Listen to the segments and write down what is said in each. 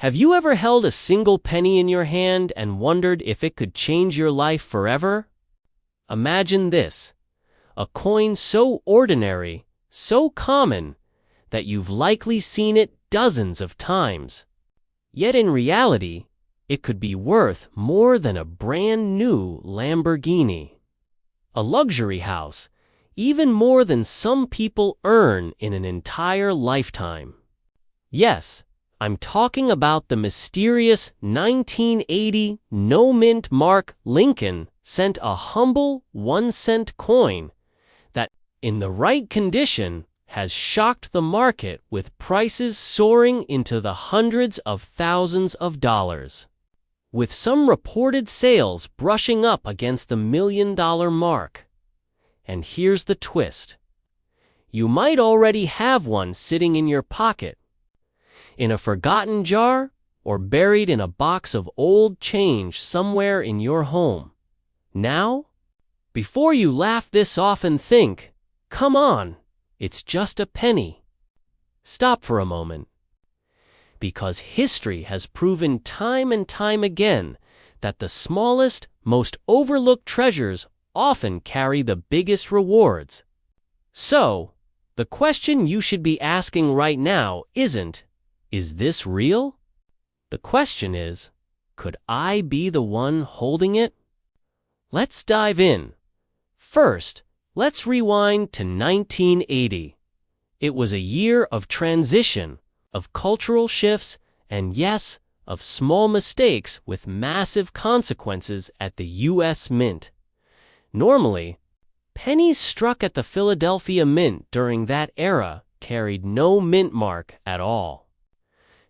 Have you ever held a single penny in your hand and wondered if it could change your life forever? Imagine this, a coin so ordinary, so common, that you've likely seen it dozens of times. Yet in reality, it could be worth more than a brand new Lamborghini, a luxury house, even more than some people earn in an entire lifetime. Yes, I'm talking about the mysterious 1980 no-mint Mark Lincoln sent a humble 1-cent coin that, in the right condition, has shocked the market with prices soaring into the hundreds of thousands of dollars, with some reported sales brushing up against the $1 million mark. And here's the twist. You might already have one sitting in your pocket, in a forgotten jar, or buried in a box of old change somewhere in your home. Now, before you laugh this off and think, come on, it's just a penny. Stop for a moment. Because history has proven time and time again that the smallest, most overlooked treasures often carry the biggest rewards. So, the question you should be asking right now isn't, is this real? The question is, could I be the one holding it? Let's dive in. First, let's rewind to 1980. It was a year of transition, of cultural shifts, and yes, of small mistakes with massive consequences at the U.S. Mint. Normally, pennies struck at the Philadelphia Mint during that era carried no mint mark at all.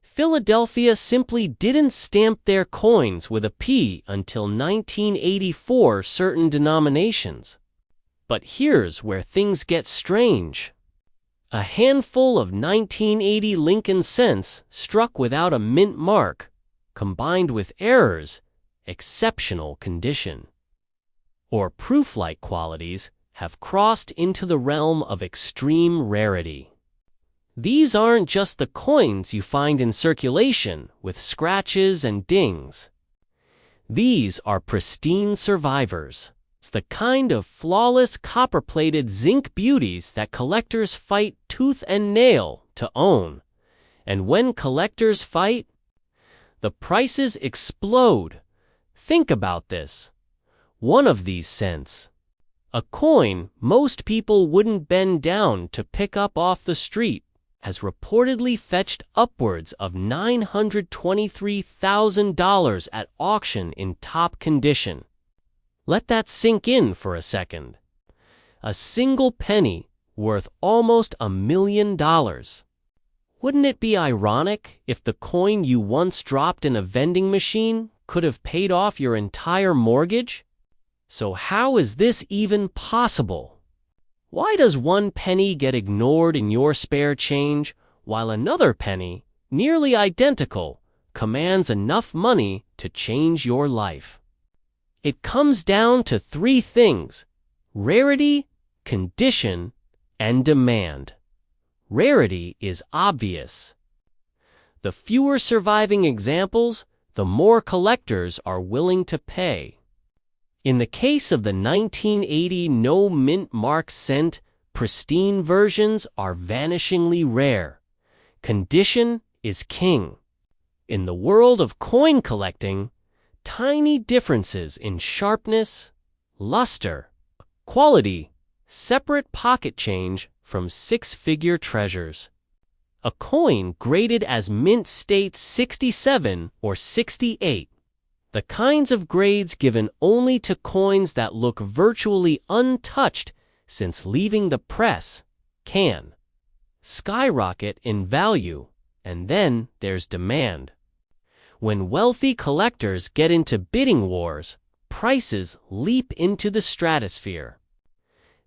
Philadelphia simply didn't stamp their coins with a P until 1984 certain denominations. But here's where things get strange. A handful of 1980 Lincoln cents struck without a mint mark, combined with errors, exceptional condition, or proof-like qualities, have crossed into the realm of extreme rarity. These aren't just the coins you find in circulation with scratches and dings. These are pristine survivors. It's the kind of flawless copper-plated zinc beauties that collectors fight tooth and nail to own. And when collectors fight, the prices explode. Think about this. One of these cents, a coin most people wouldn't bend down to pick up off the street, has reportedly fetched upwards of $923,000 at auction in top condition. Let that sink in for a second. A single penny worth almost $1 million. Wouldn't it be ironic if the coin you once dropped in a vending machine could have paid off your entire mortgage? So how is this even possible? Why does one penny get ignored in your spare change, while another penny, nearly identical, commands enough money to change your life? It comes down to three things: rarity, condition, and demand. Rarity is obvious. The fewer surviving examples, the more collectors are willing to pay. In the case of the 1980 no mint mark cent, pristine versions are vanishingly rare. Condition is king. In the world of coin collecting, tiny differences in sharpness, luster, quality, separate pocket change from six-figure treasures. A coin graded as mint state 67 or 68. The kinds of grades given only to coins that look virtually untouched since leaving the press can skyrocket in value, and then there's demand. When wealthy collectors get into bidding wars, prices leap into the stratosphere.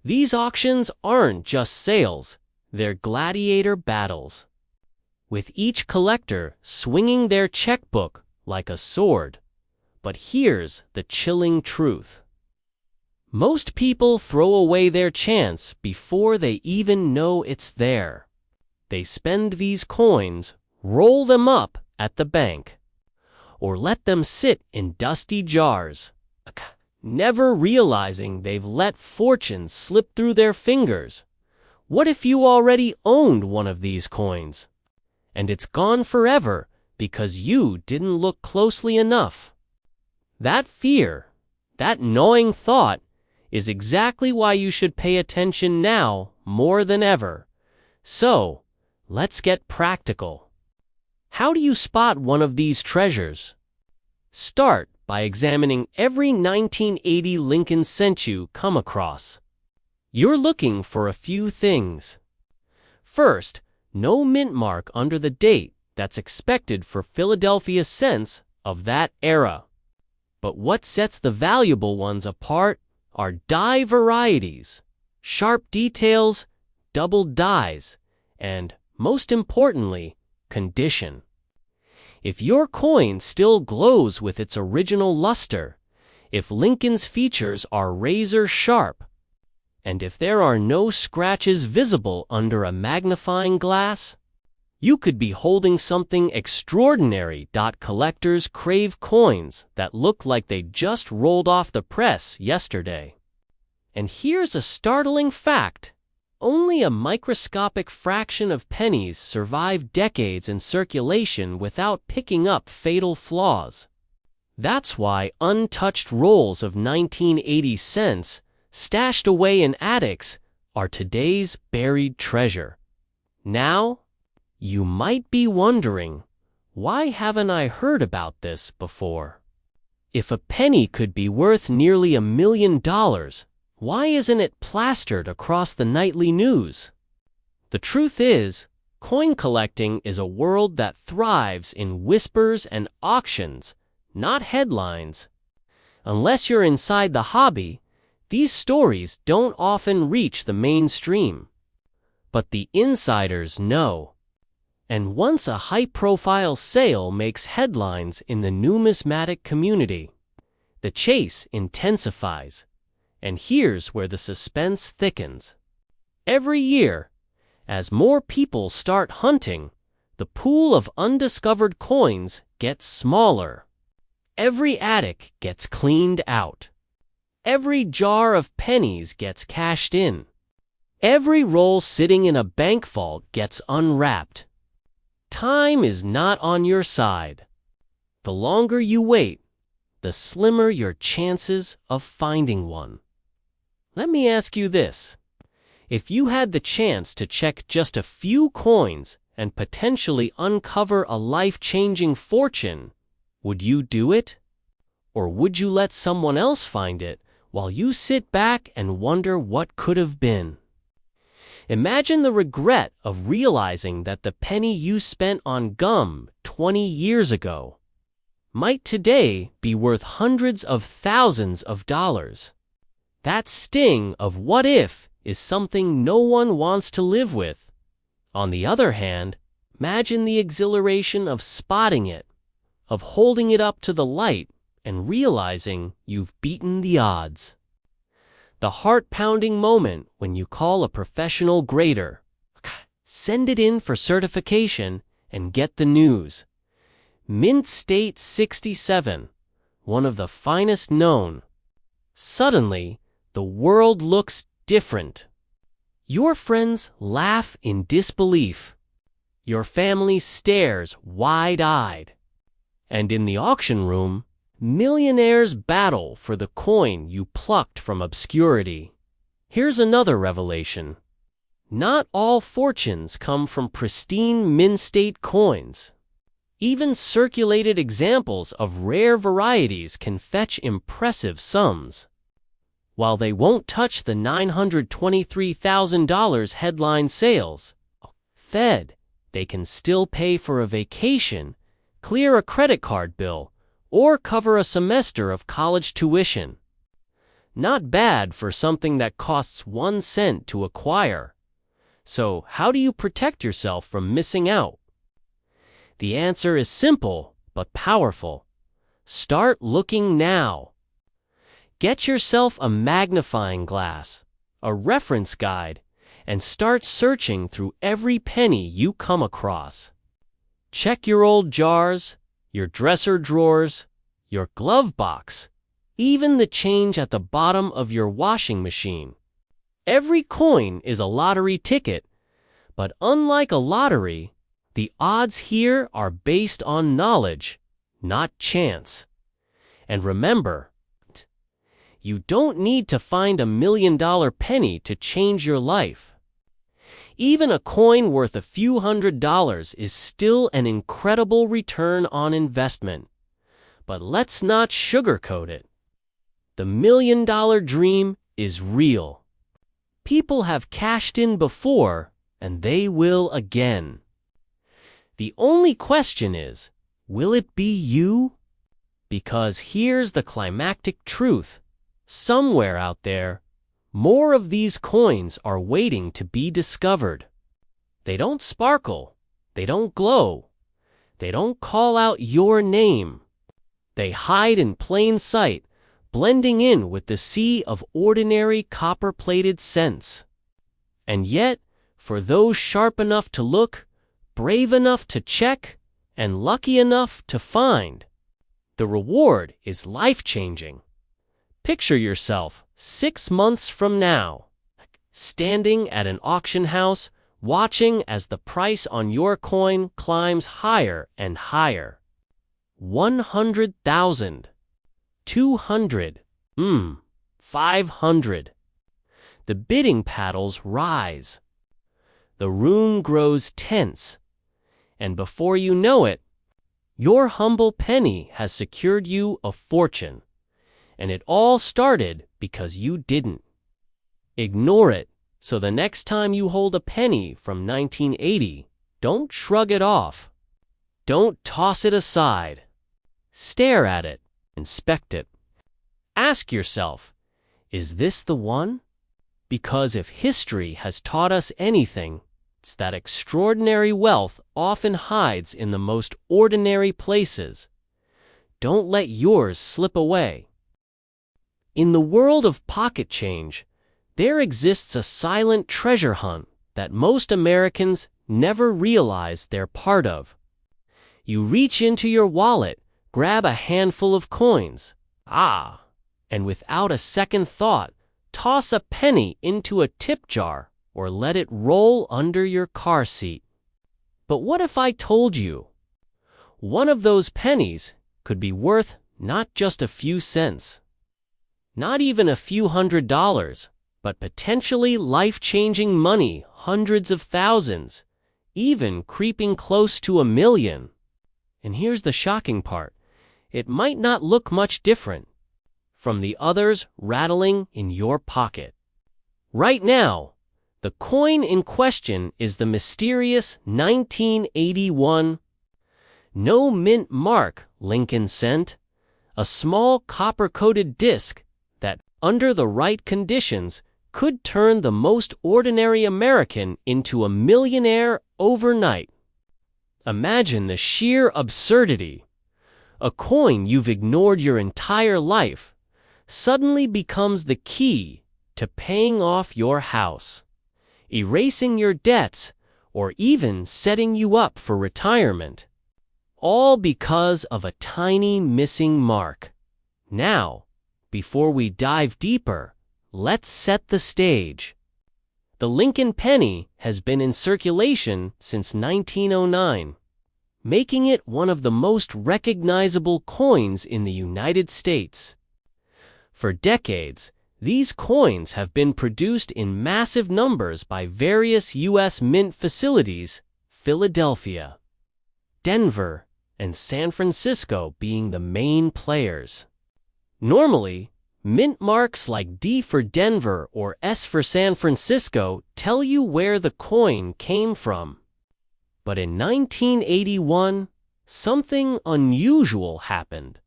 These auctions aren't just sales, they're gladiator battles, with each collector swinging their checkbook like a sword. But here's the chilling truth. Most people throw away their chance before they even know it's there. They spend these coins, roll them up, at the bank, or let them sit in dusty jars, never realizing they've let fortunes slip through their fingers. What if you already owned one of these coins, and it's gone forever because you didn't look closely enough? That fear, that gnawing thought, is exactly why you should pay attention now more than ever. So, let's get practical. How do you spot one of these treasures? Start by examining every 1980 Lincoln cent you come across. You're looking for a few things. First, no mint mark under the date that's expected for Philadelphia cents of that era. But what sets the valuable ones apart are die varieties, sharp details, doubled dies, and, most importantly, condition. If your coin still glows with its original luster, if Lincoln's features are razor sharp, and if there are no scratches visible under a magnifying glass, you could be holding something extraordinary. Collectors crave coins that look like they just rolled off the press yesterday. And here's a startling fact. Only a microscopic fraction of pennies survive decades in circulation without picking up fatal flaws. That's why untouched rolls of 1980 cents, stashed away in attics, are today's buried treasure. Now, you might be wondering, why haven't I heard about this before? If a penny could be worth nearly $1 million, why isn't it plastered across the nightly news? The truth is, coin collecting is a world that thrives in whispers and auctions, not headlines. Unless you're inside the hobby, these stories don't often reach the mainstream. But the insiders know. And once a high-profile sale makes headlines in the numismatic community, the chase intensifies. And here's where the suspense thickens. Every year, as more people start hunting, the pool of undiscovered coins gets smaller. Every attic gets cleaned out. Every jar of pennies gets cashed in. Every roll sitting in a bank vault gets unwrapped. Time is not on your side. The longer you wait, the slimmer your chances of finding one. Let me ask you this. If you had the chance to check just a few coins and potentially uncover a life-changing fortune, would you do it? Or would you let someone else find it while you sit back and wonder what could have been? Imagine the regret of realizing that the penny you spent on gum 20 years ago might today be worth hundreds of thousands of dollars. That sting of what if is something no one wants to live with. On the other hand, imagine the exhilaration of spotting it, of holding it up to the light and realizing you've beaten the odds. The heart-pounding moment when you call a professional grader, send it in for certification, and get the news. Mint State 67, one of the finest known. Suddenly, the world looks different. Your friends laugh in disbelief. Your family stares wide-eyed. And in the auction room, millionaires battle for the coin you plucked from obscurity. Here's another revelation. Not all fortunes come from pristine Mint State coins. Even circulated examples of rare varieties can fetch impressive sums. While they won't touch the $923,000 headline sales, they can still pay for a vacation, clear a credit card bill, or cover a semester of college tuition. Not bad for something that costs 1 cent to acquire. So, how do you protect yourself from missing out? The answer is simple but powerful. Start looking now. Get yourself a magnifying glass, a reference guide, and start searching through every penny you come across. Check your old jars, your dresser drawers, your glove box, even the change at the bottom of your washing machine. Every coin is a lottery ticket, but unlike a lottery, the odds here are based on knowledge, not chance. And remember, you don't need to find $1 million penny to change your life. Even a coin worth a few $100s is still an incredible return on investment. But let's not sugarcoat it. The $1 million dream is real. People have cashed in before, and they will again. The only question is, will it be you? Because here's the climactic truth. Somewhere out there, more of these coins are waiting to be discovered. They don't sparkle. They don't glow. They don't call out your name. They hide in plain sight, blending in with the sea of ordinary copper-plated cents. And yet, for those sharp enough to look, brave enough to check, and lucky enough to find, the reward is life-changing. Picture yourself 6 months from now, standing at an auction house, watching as the price on your coin climbs higher and higher. 100,000. 200. 500. The bidding paddles rise. The room grows tense. And before you know it, your humble penny has secured you a fortune. And it all started because you didn't. Ignore it, so the next time you hold a penny from 1980, don't shrug it off. Don't toss it aside. Stare at it. Inspect it. Ask yourself, is this the one? Because if history has taught us anything, it's that extraordinary wealth often hides in the most ordinary places. Don't let yours slip away. In the world of pocket change, there exists a silent treasure hunt that most Americans never realize they're part of. You reach into your wallet, grab a handful of coins, and without a second thought, toss a penny into a tip jar or let it roll under your car seat. But what if I told you one of those pennies could be worth not just a few cents, not even a few $100s, but potentially life-changing money, hundreds of thousands, even creeping close to $1 million. And here's the shocking part. It might not look much different from the others rattling in your pocket. Right now, the coin in question is the mysterious 1981 no mint mark Lincoln cent, a small copper-coated disc that, under the right conditions, could turn the most ordinary American into a millionaire overnight. Imagine the sheer absurdity. A coin you've ignored your entire life suddenly becomes the key to paying off your house, erasing your debts, or even setting you up for retirement. All because of a tiny missing mark. Now, before we dive deeper, let's set the stage. The Lincoln penny has been in circulation since 1909, making it one of the most recognizable coins in the United States. For decades, these coins have been produced in massive numbers by various U.S. mint facilities, Philadelphia, Denver, and San Francisco being the main players. Normally, mint marks like D for Denver or S for San Francisco tell you where the coin came from. But in 1981, something unusual happened.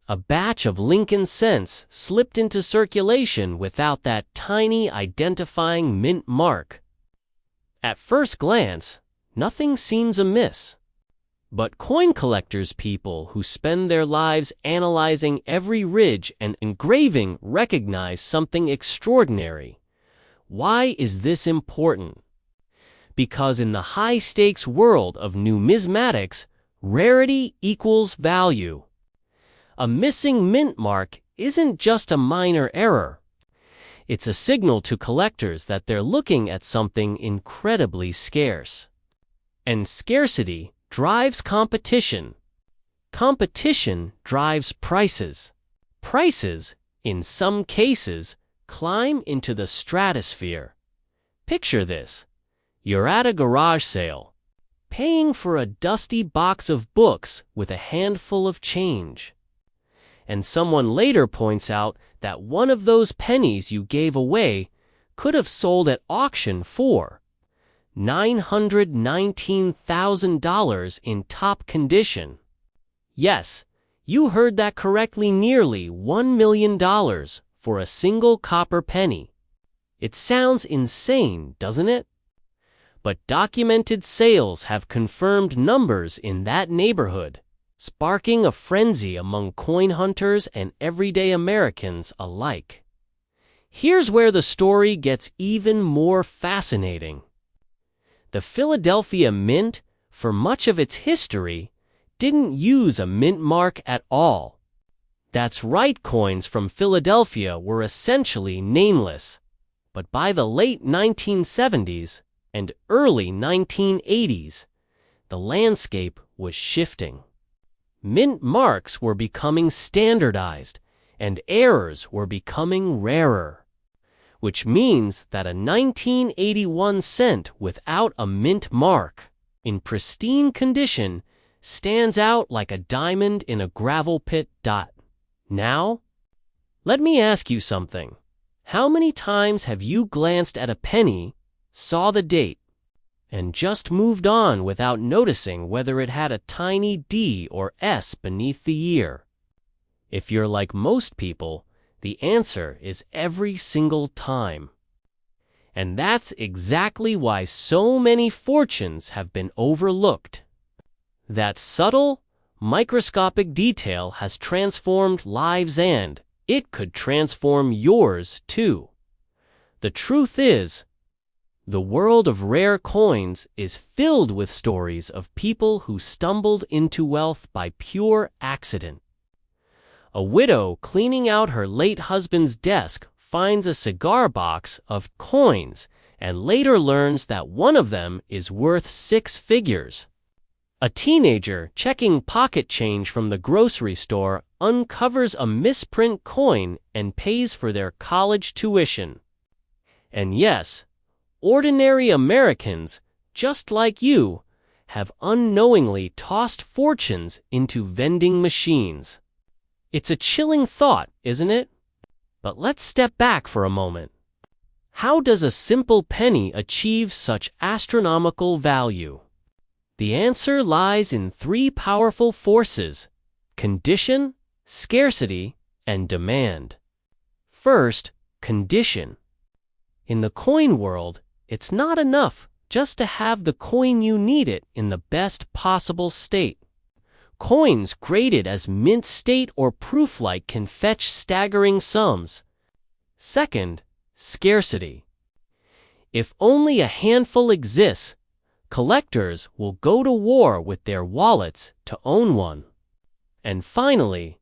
A batch of Lincoln cents slipped into circulation without that tiny identifying mint mark. At first glance, nothing seems amiss. But coin collectors, people who spend their lives analyzing every ridge and engraving, recognize something extraordinary. Why is this important? Because in the high-stakes world of numismatics, rarity equals value. A missing mint mark isn't just a minor error. It's a signal to collectors that they're looking at something incredibly scarce. And scarcity drives competition. Competition drives prices. Prices, in some cases, climb into the stratosphere. Picture this. You're at a garage sale, paying for a dusty box of books with a handful of change. And someone later points out that one of those pennies you gave away could have sold at auction for $919,000 in top condition. Yes, you heard that correctly, nearly $1 million for a single copper penny. It sounds insane, doesn't it? But documented sales have confirmed numbers in that neighborhood, sparking a frenzy among coin hunters and everyday Americans alike. Here's where the story gets even more fascinating. The Philadelphia Mint, for much of its history, didn't use a mint mark at all. That's right, coins from Philadelphia were essentially nameless. But by the late 1970s and early 1980s, the landscape was shifting. Mint marks were becoming standardized, and errors were becoming rarer, which means that a 1981 cent without a mint mark, in pristine condition, stands out like a diamond in a gravel pit. Now, let me ask you something. How many times have you glanced at a penny, saw the date, and just moved on without noticing whether it had a tiny D or S beneath the year? If you're like most people, the answer is every single time. And that's exactly why so many fortunes have been overlooked. That subtle, microscopic detail has transformed lives, and it could transform yours too. The truth is, the world of rare coins is filled with stories of people who stumbled into wealth by pure accident. A widow cleaning out her late husband's desk finds a cigar box of coins and later learns that one of them is worth 6 figures. A teenager checking pocket change from the grocery store uncovers a misprint coin and pays for their college tuition. And yes, ordinary Americans, just like you, have unknowingly tossed fortunes into vending machines. It's a chilling thought, isn't it? But let's step back for a moment. How does a simple penny achieve such astronomical value? The answer lies in 3 powerful forces: condition, scarcity, and demand. First, condition. In the coin world, it's not enough just to have the coin. You need it in the best possible state. Coins graded as mint state or proof-like can fetch staggering sums. Second, scarcity. If only a handful exists, collectors will go to war with their wallets to own one. And finally,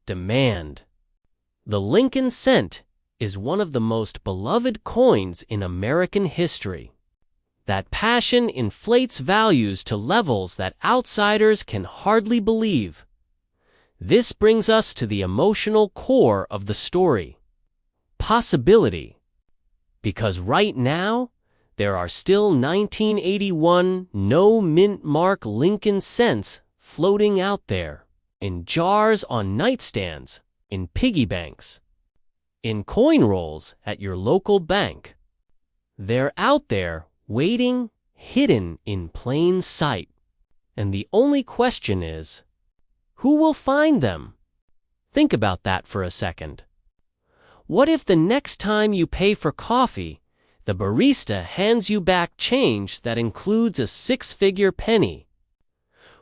demand. The Lincoln cent is one of the most beloved coins in American history. That passion inflates values to levels that outsiders can hardly believe. This brings us to the emotional core of the story: possibility. Because right now, there are still 1981 no mint mark Lincoln cents floating out there, in jars on nightstands, in piggy banks, in coin rolls at your local bank. They're out there, waiting, hidden in plain sight. And the only question is, who will find them? Think about that for a second. What if the next time you pay for coffee, the barista hands you back change that includes a 6-figure penny?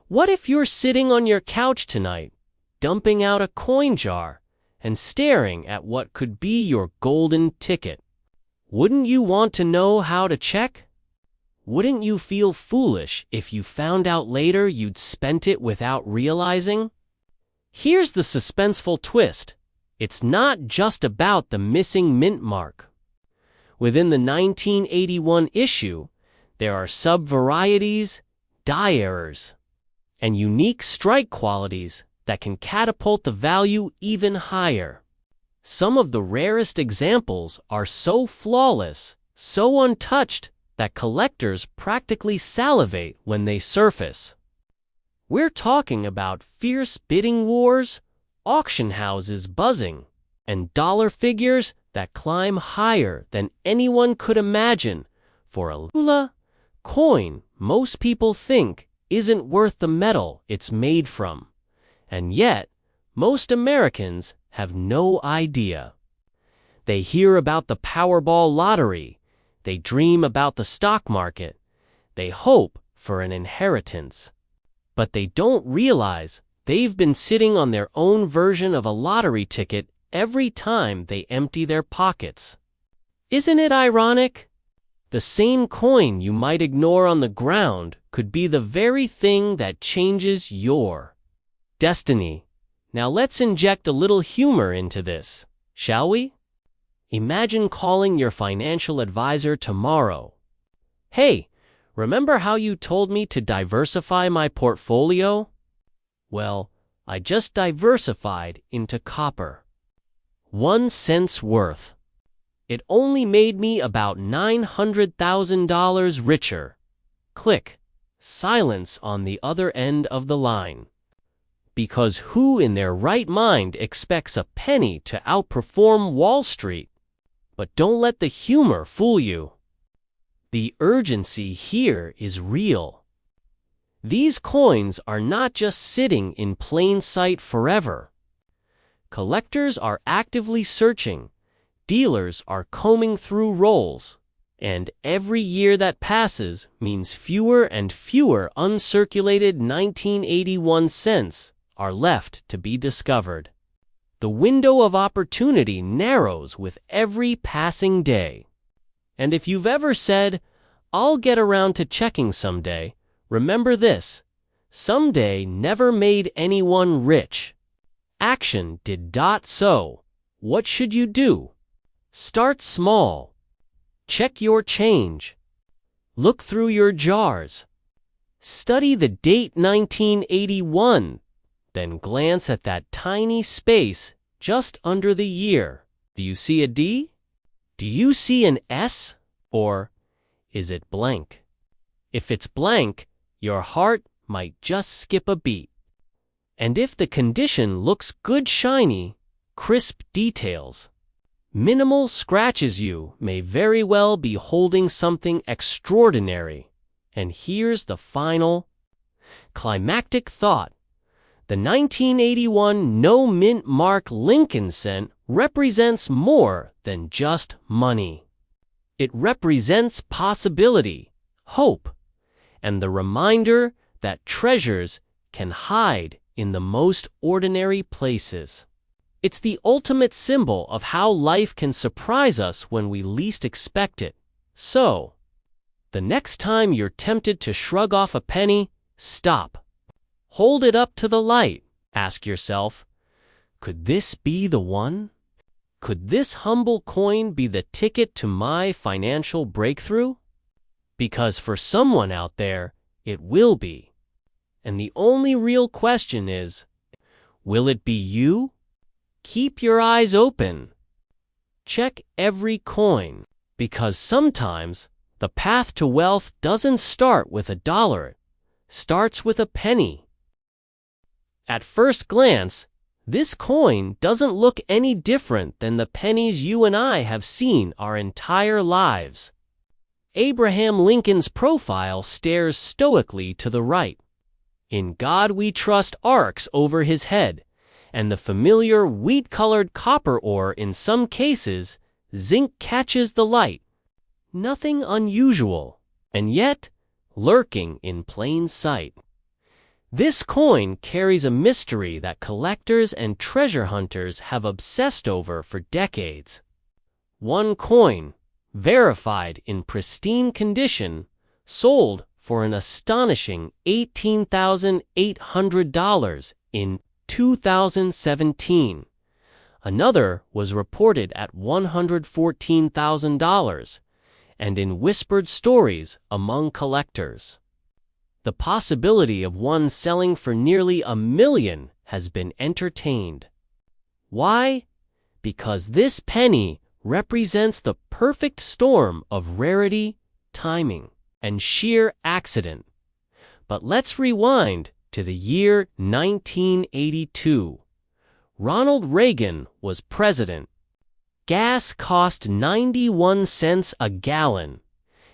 What if you're sitting on your couch tonight, dumping out a coin jar, and staring at what could be your golden ticket? Wouldn't you want to know how to check? Wouldn't you feel foolish if you found out later you'd spent it without realizing? Here's the suspenseful twist. It's not just about the missing mint mark. Within the 1981 issue, there are sub-varieties, die errors, and unique strike qualities that can catapult the value even higher. Some of the rarest examples are so flawless, so untouched, that collectors practically salivate when they surface. We're talking about fierce bidding wars, auction houses buzzing, and dollar figures that climb higher than anyone could imagine for a lula coin most people think isn't worth the metal it's made from. And yet, most Americans have no idea. They hear about the Powerball lottery, they dream about the stock market, they hope for an inheritance. But they don't realize they've been sitting on their own version of a lottery ticket every time they empty their pockets. Isn't it ironic? The same coin you might ignore on the ground could be the very thing that changes your destiny. Now let's inject a little humor into this, shall we? Imagine calling your financial advisor tomorrow. Hey, remember how you told me to diversify my portfolio? Well, I just diversified into copper. 1 cent's worth. It only made me about $900,000 richer. Click. Silence on the other end of the line. Because who in their right mind expects a penny to outperform Wall Street? But don't let the humor fool you. The urgency here is real. These coins are not just sitting in plain sight forever. Collectors are actively searching, dealers are combing through rolls, and every year that passes means fewer and fewer uncirculated 1981 cents are left to be discovered. The window of opportunity narrows with every passing day. And if you've ever said, "I'll get around to checking someday," remember this: someday never made anyone rich. Action did. So, what should you do? Start small. Check your change. Look through your jars. Study the date 1981. Then glance at that tiny space just under the year. Do you see a D? Do you see an S? Or is it blank? If it's blank, your heart might just skip a beat. And if the condition looks good, shiny, crisp details, minimal scratches, you may very well be holding something extraordinary. And here's the final, climactic thought. The 1981 no mint mark Lincoln cent represents more than just money. It represents possibility, hope, and the reminder that treasures can hide in the most ordinary places. It's the ultimate symbol of how life can surprise us when we least expect it. So, the next time you're tempted to shrug off a penny, stop. Hold it up to the light. Ask yourself, could this be the one? Could this humble coin be the ticket to my financial breakthrough? Because for someone out there, it will be. And the only real question is, will it be you? Keep your eyes open. Check every coin, because sometimes the path to wealth doesn't start with $1, it starts with a penny. At first glance, this coin doesn't look any different than the pennies you and I have seen our entire lives. Abraham Lincoln's profile stares stoically to the right. "In God We Trust" arcs over his head, and the familiar wheat-colored copper ore, in some cases, zinc, catches the light. Nothing unusual, and yet lurking in plain sight. This coin carries a mystery that collectors and treasure hunters have obsessed over for decades. One coin, verified in pristine condition, sold for an astonishing $18,800 in 2017. Another was reported at $114,000, and in whispered stories among collectors. The possibility of one selling for nearly $1 million has been entertained. Why? Because this penny represents the perfect storm of rarity, timing, and sheer accident. But let's rewind to the year 1982. Ronald Reagan was president. Gas cost 91 cents a gallon,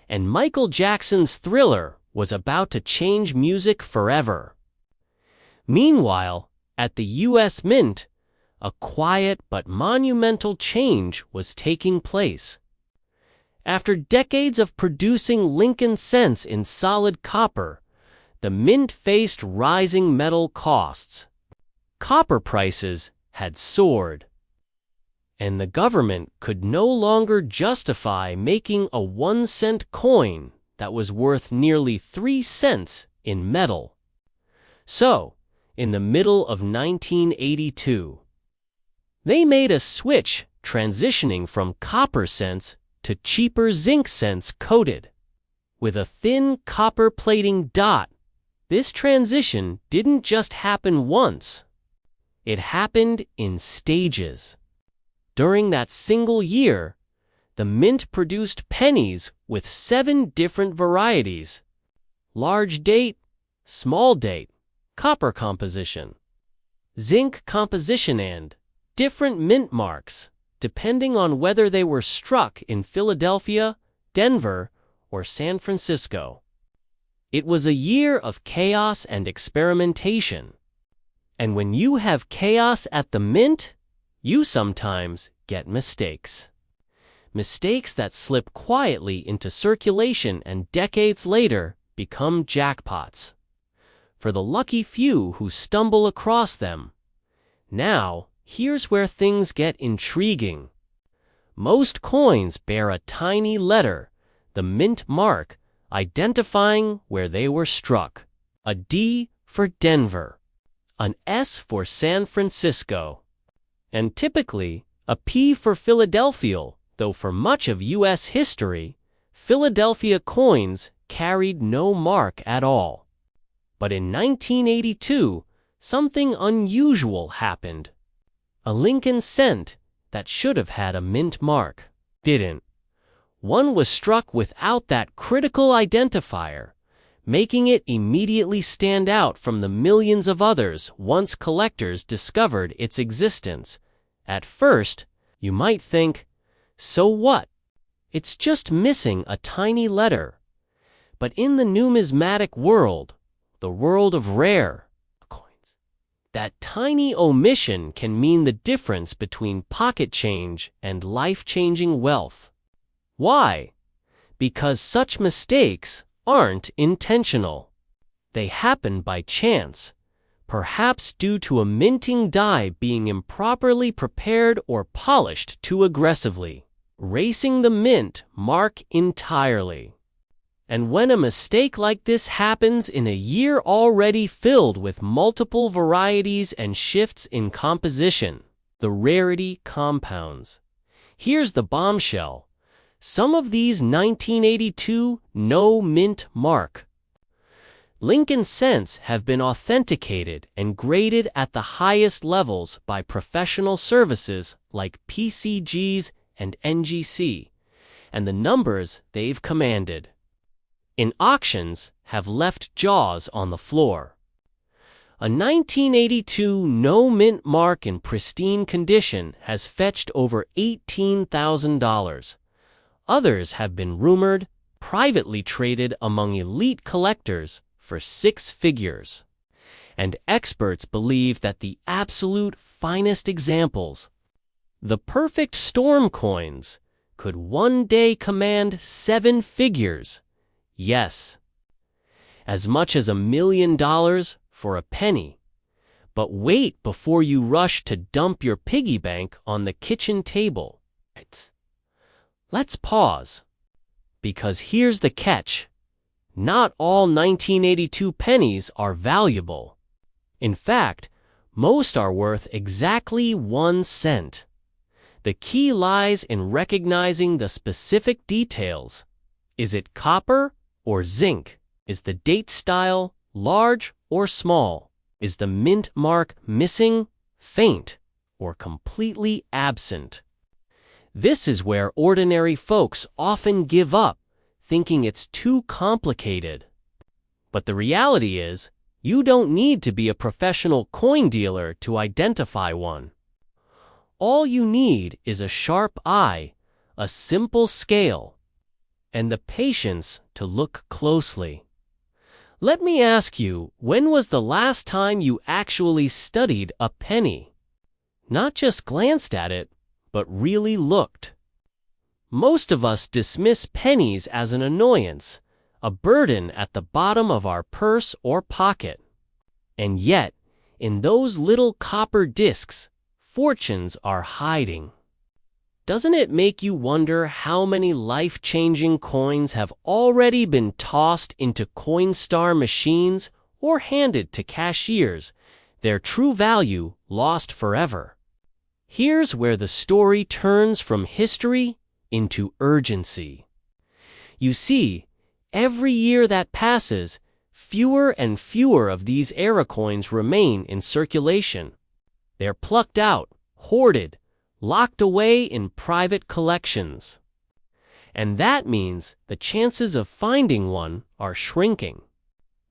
and Michael Jackson's Thriller was about to change music forever. Meanwhile, at the U.S. Mint, a quiet but monumental change was taking place. After decades of producing Lincoln cents in solid copper, the Mint faced rising metal costs. Copper prices had soared, and the government could no longer justify making a 1-cent coin that was worth nearly 3 cents in metal. So, in the middle of 1982, they made a switch, transitioning from copper cents to cheaper zinc cents coated with a thin copper plating dot. This transition didn't just happen once. It happened in stages. During that single year, the Mint produced pennies with 7 different varieties: large date, small date, copper composition, zinc composition, and different mint marks, depending on whether they were struck in Philadelphia, Denver, or San Francisco. It was a year of chaos and experimentation. And when you have chaos at the Mint, you sometimes get mistakes. Mistakes that slip quietly into circulation and decades later become jackpots. For the lucky few who stumble across them. Now, here's where things get intriguing. Most coins bear a tiny letter, the Mint mark, identifying where they were struck. A D for Denver, an S for San Francisco, and typically a P for Philadelphia, though for much of U.S. history, Philadelphia coins carried no mark at all. But in 1982, something unusual happened. A Lincoln cent that should have had a Mint mark didn't. One was struck without that critical identifier, making it immediately stand out from the millions of others once collectors discovered its existence. At first, you might think, so what? It's just missing a tiny letter. But in the numismatic world, the world of rare coins, that tiny omission can mean the difference between pocket change and life-changing wealth. Why? Because such mistakes aren't intentional. They happen by chance, perhaps due to a minting die being improperly prepared or polished too aggressively, erasing the mint mark entirely. And when a mistake like this happens in a year already filled with multiple varieties and shifts in composition, the rarity compounds. Here's the bombshell. Some of these 1982 no mint mark Lincoln cents have been authenticated and graded at the highest levels by professional services like PCGs and NGC, and the numbers they've commanded in auctions have left jaws on the floor. A 1982 no mint mark in pristine condition has fetched over $18,000. Others have been rumored, privately traded among elite collectors for 6 figures. And experts believe that the absolute finest examples, the perfect storm coins, could one day command 7 figures. Yes, as much as $1 million for a penny. But wait before you rush to dump your piggy bank on the kitchen table. Let's pause, because here's the catch. Not all 1982 pennies are valuable. In fact, most are worth exactly 1 cent. The key lies in recognizing the specific details. Is it copper or zinc? Is the date style large or small? Is the mint mark missing, faint, or completely absent? This is where ordinary folks often give up, thinking it's too complicated. But the reality is, you don't need to be a professional coin dealer to identify one. All you need is a sharp eye, a simple scale, and the patience to look closely. Let me ask you, when was the last time you actually studied a penny? Not just glanced at it, but really looked. Most of us dismiss pennies as an annoyance, a burden at the bottom of our purse or pocket. And yet, in those little copper discs, fortunes are hiding. Doesn't it make you wonder how many life-changing coins have already been tossed into Coinstar machines or handed to cashiers, their true value lost forever? Here's where the story turns from history into urgency. You see, every year that passes, fewer and fewer of these era coins remain in circulation. They're plucked out, hoarded, locked away in private collections. And that means the chances of finding one are shrinking.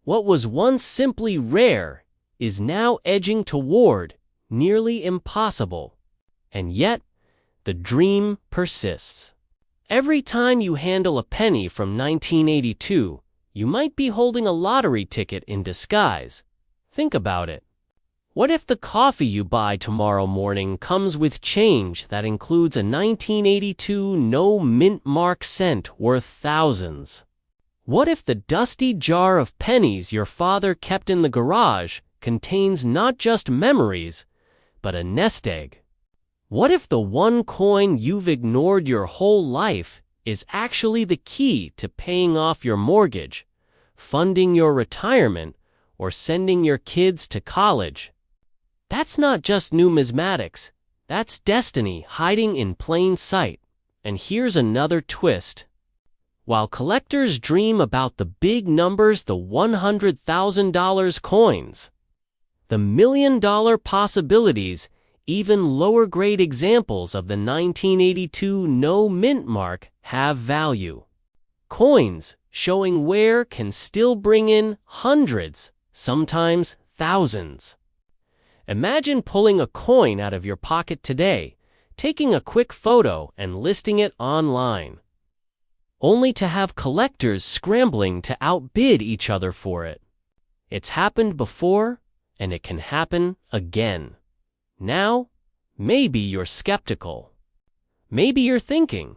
What was once simply rare is now edging toward nearly impossible. And yet, the dream persists. Every time you handle a penny from 1982, you might be holding a lottery ticket in disguise. Think about it. What if the coffee you buy tomorrow morning comes with change that includes a 1982 no mint mark cent worth thousands? What if the dusty jar of pennies your father kept in the garage contains not just memories, but a nest egg? What if the one coin you've ignored your whole life is actually the key to paying off your mortgage, funding your retirement, or sending your kids to college? That's not just numismatics. That's destiny hiding in plain sight. And here's another twist. While collectors dream about the big numbers, the $100,000 coins, the $1 million possibilities, even lower-grade examples of the 1982 no mint mark have value. Coins showing wear can still bring in hundreds, sometimes thousands. Imagine pulling a coin out of your pocket today, taking a quick photo and listing it online, only to have collectors scrambling to outbid each other for it. It's happened before, and it can happen again. Now, maybe you're skeptical. Maybe you're thinking,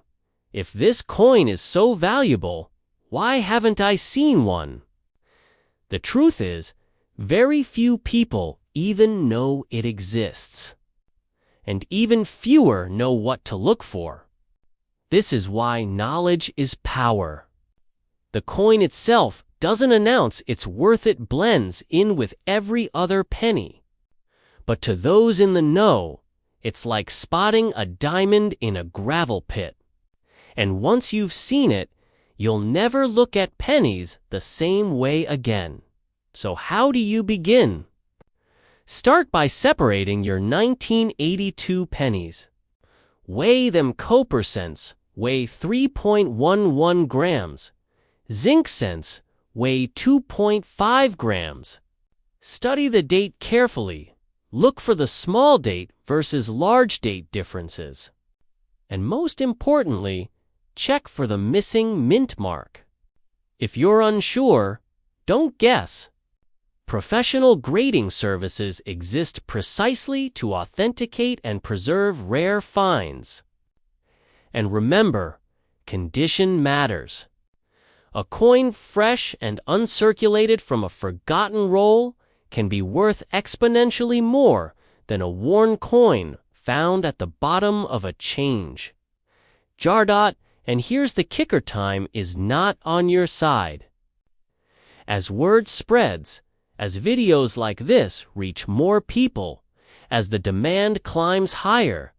if this coin is so valuable, why haven't I seen one? The truth is, very few people even know it exists. And even fewer know what to look for. This is why knowledge is power. The coin itself doesn't announce its worth, it blends in with every other penny. But to those in the know, it's like spotting a diamond in a gravel pit. And once you've seen it, you'll never look at pennies the same way again. So how do you begin? Start by separating your 1982 pennies. Weigh them. Copper cents weigh 3.11 grams. Zinc cents weigh 2.5 grams. Study the date carefully. Look for the small date versus large date differences. And most importantly, check for the missing mint mark. If you're unsure, don't guess. Professional grading services exist precisely to authenticate and preserve rare finds. And remember, condition matters. A coin fresh and uncirculated from a forgotten roll can be worth exponentially more than a worn coin found at the bottom of a change jar. And here's the kicker: time is not on your side. As word spreads, as videos like this reach more people, as the demand climbs higher,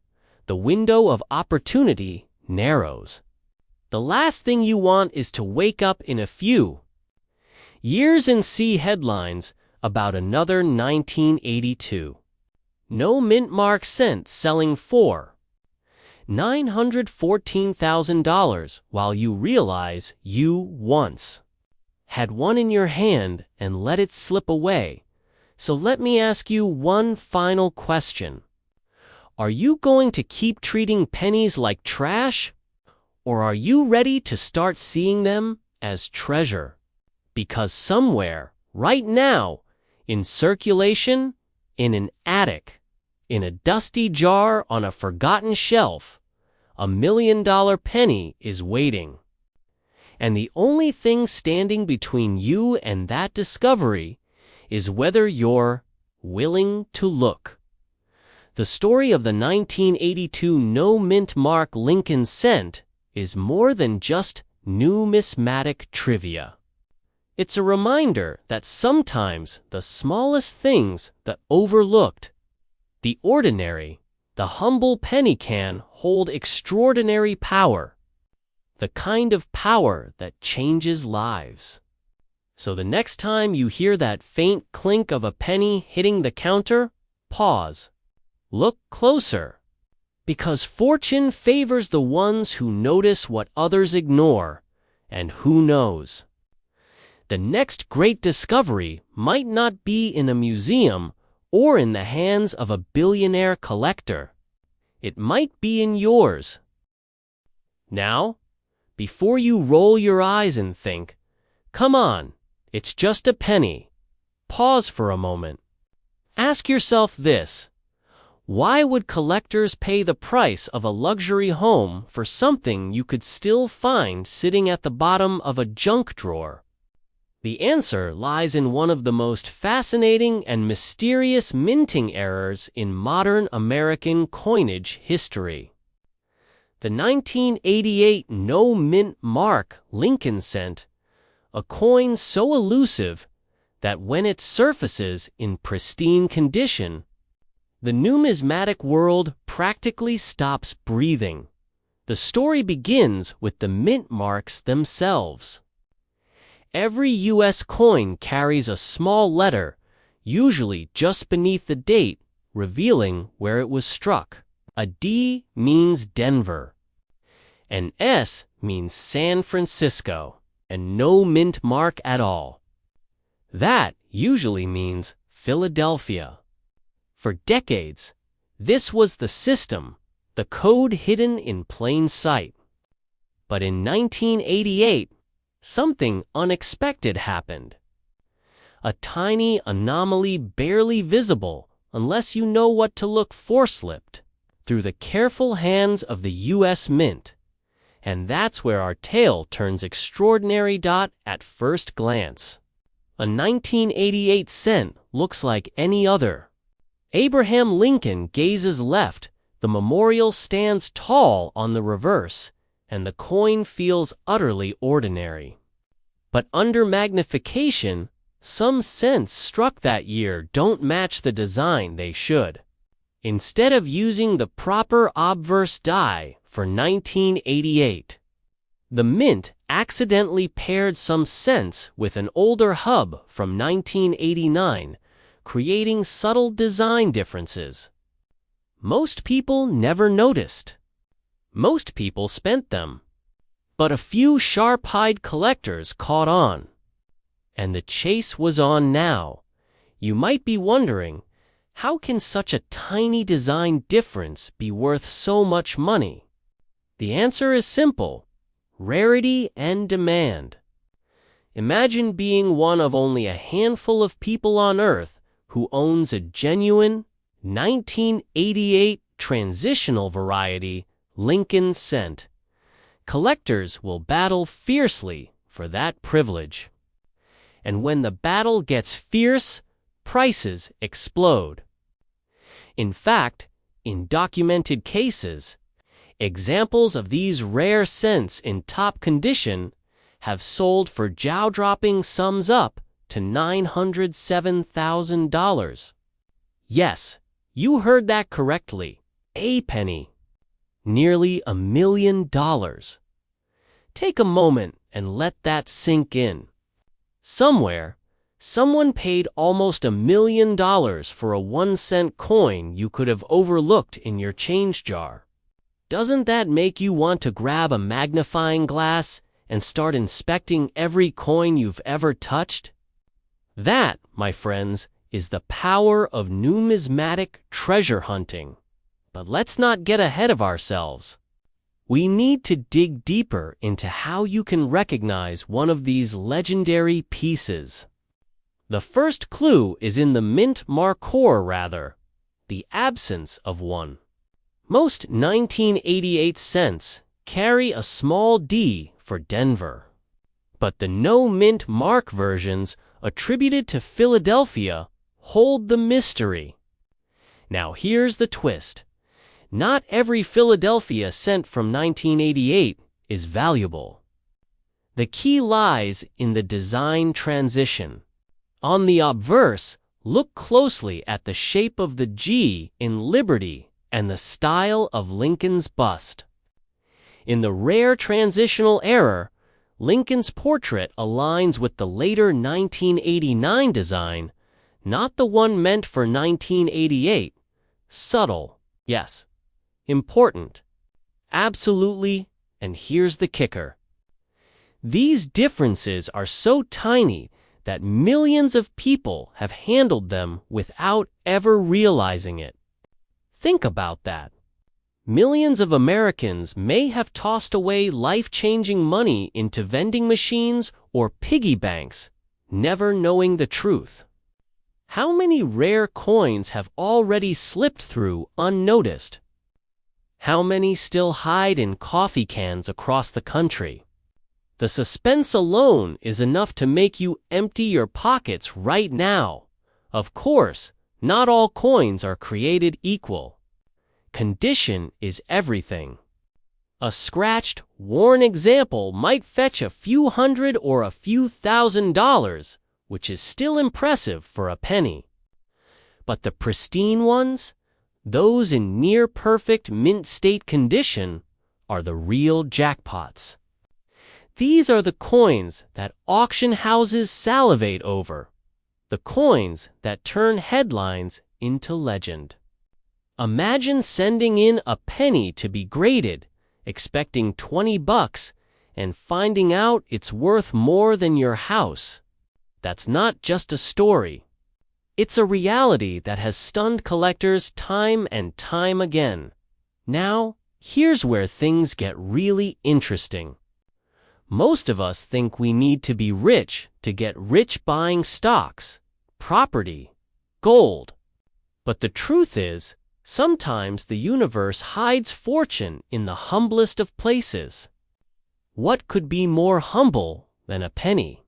the window of opportunity narrows. The last thing you want is to wake up in a few years and see headlines about another 1982. No mint mark cent selling for $914,000 while you realize you once had one in your hand and let it slip away. So let me ask you one final question. Are you going to keep treating pennies like trash? Or are you ready to start seeing them as treasure? Because somewhere, right now, in circulation, in an attic, in a dusty jar on a forgotten shelf, $1 million penny is waiting. And the only thing standing between you and that discovery is whether you're willing to look. The story of the 1982 no mint mark Lincoln cent is more than just numismatic trivia. It's a reminder that sometimes the smallest things, the overlooked, the ordinary, the humble penny can hold extraordinary power. The kind of power that changes lives. So the next time you hear that faint clink of a penny hitting the counter, pause. Look closer. Because fortune favors the ones who notice what others ignore. And who knows? The next great discovery might not be in a museum or in the hands of a billionaire collector. It might be in yours. Now, before you roll your eyes and think, "Come on, it's just a penny," pause for a moment. Ask yourself this: why would collectors pay the price of a luxury home for something you could still find sitting at the bottom of a junk drawer? The answer lies in one of the most fascinating and mysterious minting errors in modern American coinage history. The 1988 no mint mark Lincoln cent, a coin so elusive that when it surfaces in pristine condition, the numismatic world practically stops breathing. The story begins with the mint marks themselves. Every U.S. coin carries a small letter, usually just beneath the date, revealing where it was struck. A D means Denver. An S means San Francisco, and no mint mark at all. That usually means Philadelphia. For decades, this was the system, the code hidden in plain sight. But in 1988, something unexpected happened. A tiny anomaly barely visible unless you know what to look for slipped through the careful hands of the U.S. Mint. And that's where our tale turns extraordinary. At first glance, a 1988 cent looks like any other. Abraham Lincoln gazes left, the memorial stands tall on the reverse, and the coin feels utterly ordinary. But under magnification, some cents struck that year don't match the design they should. Instead of using the proper obverse die for 1988, the Mint accidentally paired some cents with an older hub from 1989, creating subtle design differences. Most people never noticed. Most people spent them. But a few sharp-eyed collectors caught on. And the chase was on now. You might be wondering, how can such a tiny design difference be worth so much money? The answer is simple: rarity and demand. Imagine being one of only a handful of people on Earth who owns a genuine 1988 transitional variety Lincoln cent. Collectors will battle fiercely for that privilege. And when the battle gets fierce, prices explode. In fact, in documented cases, examples of these rare cents in top condition have sold for jaw-dropping sums up to $907,000. Yes, you heard that correctly. A penny. Nearly $1 million. Take a moment and let that sink in. Somewhere, someone paid almost $1 million for a 1-cent coin you could have overlooked in your change jar. Doesn't that make you want to grab a magnifying glass and start inspecting every coin you've ever touched? That, my friends, is the power of numismatic treasure hunting. But let's not get ahead of ourselves. We need to dig deeper into how you can recognize one of these legendary pieces. The first clue is in the mint marqueur, the absence of one. Most 1988 cents carry a small d for Denver. But the no mint mark versions attributed to Philadelphia hold the mystery. Now here's the twist. Not every Philadelphia cent from 1988 is valuable. The key lies in the design transition. On the obverse, look closely at the shape of the G in Liberty and the style of Lincoln's bust. In the rare transitional era, Lincoln's portrait aligns with the later 1989 design, not the one meant for 1988. Subtle, yes. Important. Absolutely, and here's the kicker. These differences are so tiny that millions of people have handled them without ever realizing it. Think about that. Millions of Americans may have tossed away life-changing money into vending machines or piggy banks, never knowing the truth. How many rare coins have already slipped through unnoticed? How many still hide in coffee cans across the country? The suspense alone is enough to make you empty your pockets right now. Of course, not all coins are created equal. Condition is everything. A scratched, worn example might fetch a few hundred or a few $1,000s, which is still impressive for a penny. But the pristine ones, those in near-perfect mint state condition, are the real jackpots. These are the coins that auction houses salivate over, the coins that turn headlines into legend. Imagine sending in a penny to be graded, expecting $20, and finding out it's worth more than your house. That's not just a story. It's a reality that has stunned collectors time and time again. Now, here's where things get really interesting. Most of us think we need to be rich to get rich buying stocks, property, gold. But the truth is, sometimes the universe hides fortune in the humblest of places. What could be more humble than a penny?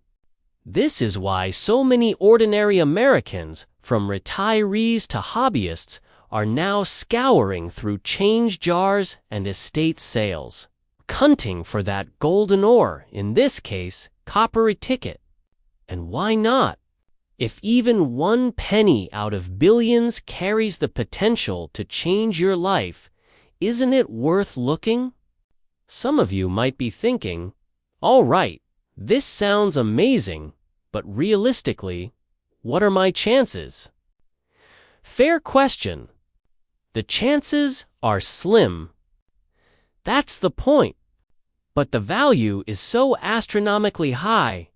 This is why so many ordinary Americans, from retirees to hobbyists, are now scouring through change jars and estate sales, hunting for that golden ore, in this case, copper ticket. And why not? If even 1 penny out of billions carries the potential to change your life, isn't it worth looking? Some of you might be thinking, all right, this sounds amazing, but realistically, what are my chances? Fair question. The chances are slim. That's the point. But the value is so astronomically high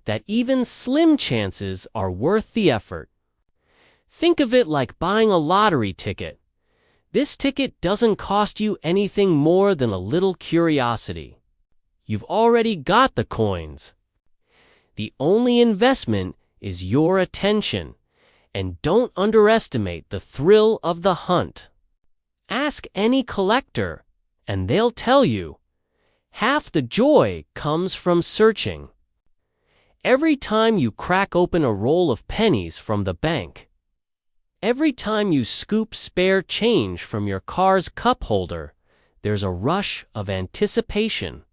that even slim chances are worth the effort. Think of it like buying a lottery ticket. This ticket doesn't cost you anything more than a little curiosity. You've already got the coins. The only investment is your attention, and don't underestimate the thrill of the hunt. Ask any collector, and they'll tell you, half the joy comes from searching. Every time you crack open a roll of pennies from the bank, every time you scoop spare change from your car's cup holder, there's a rush of anticipation.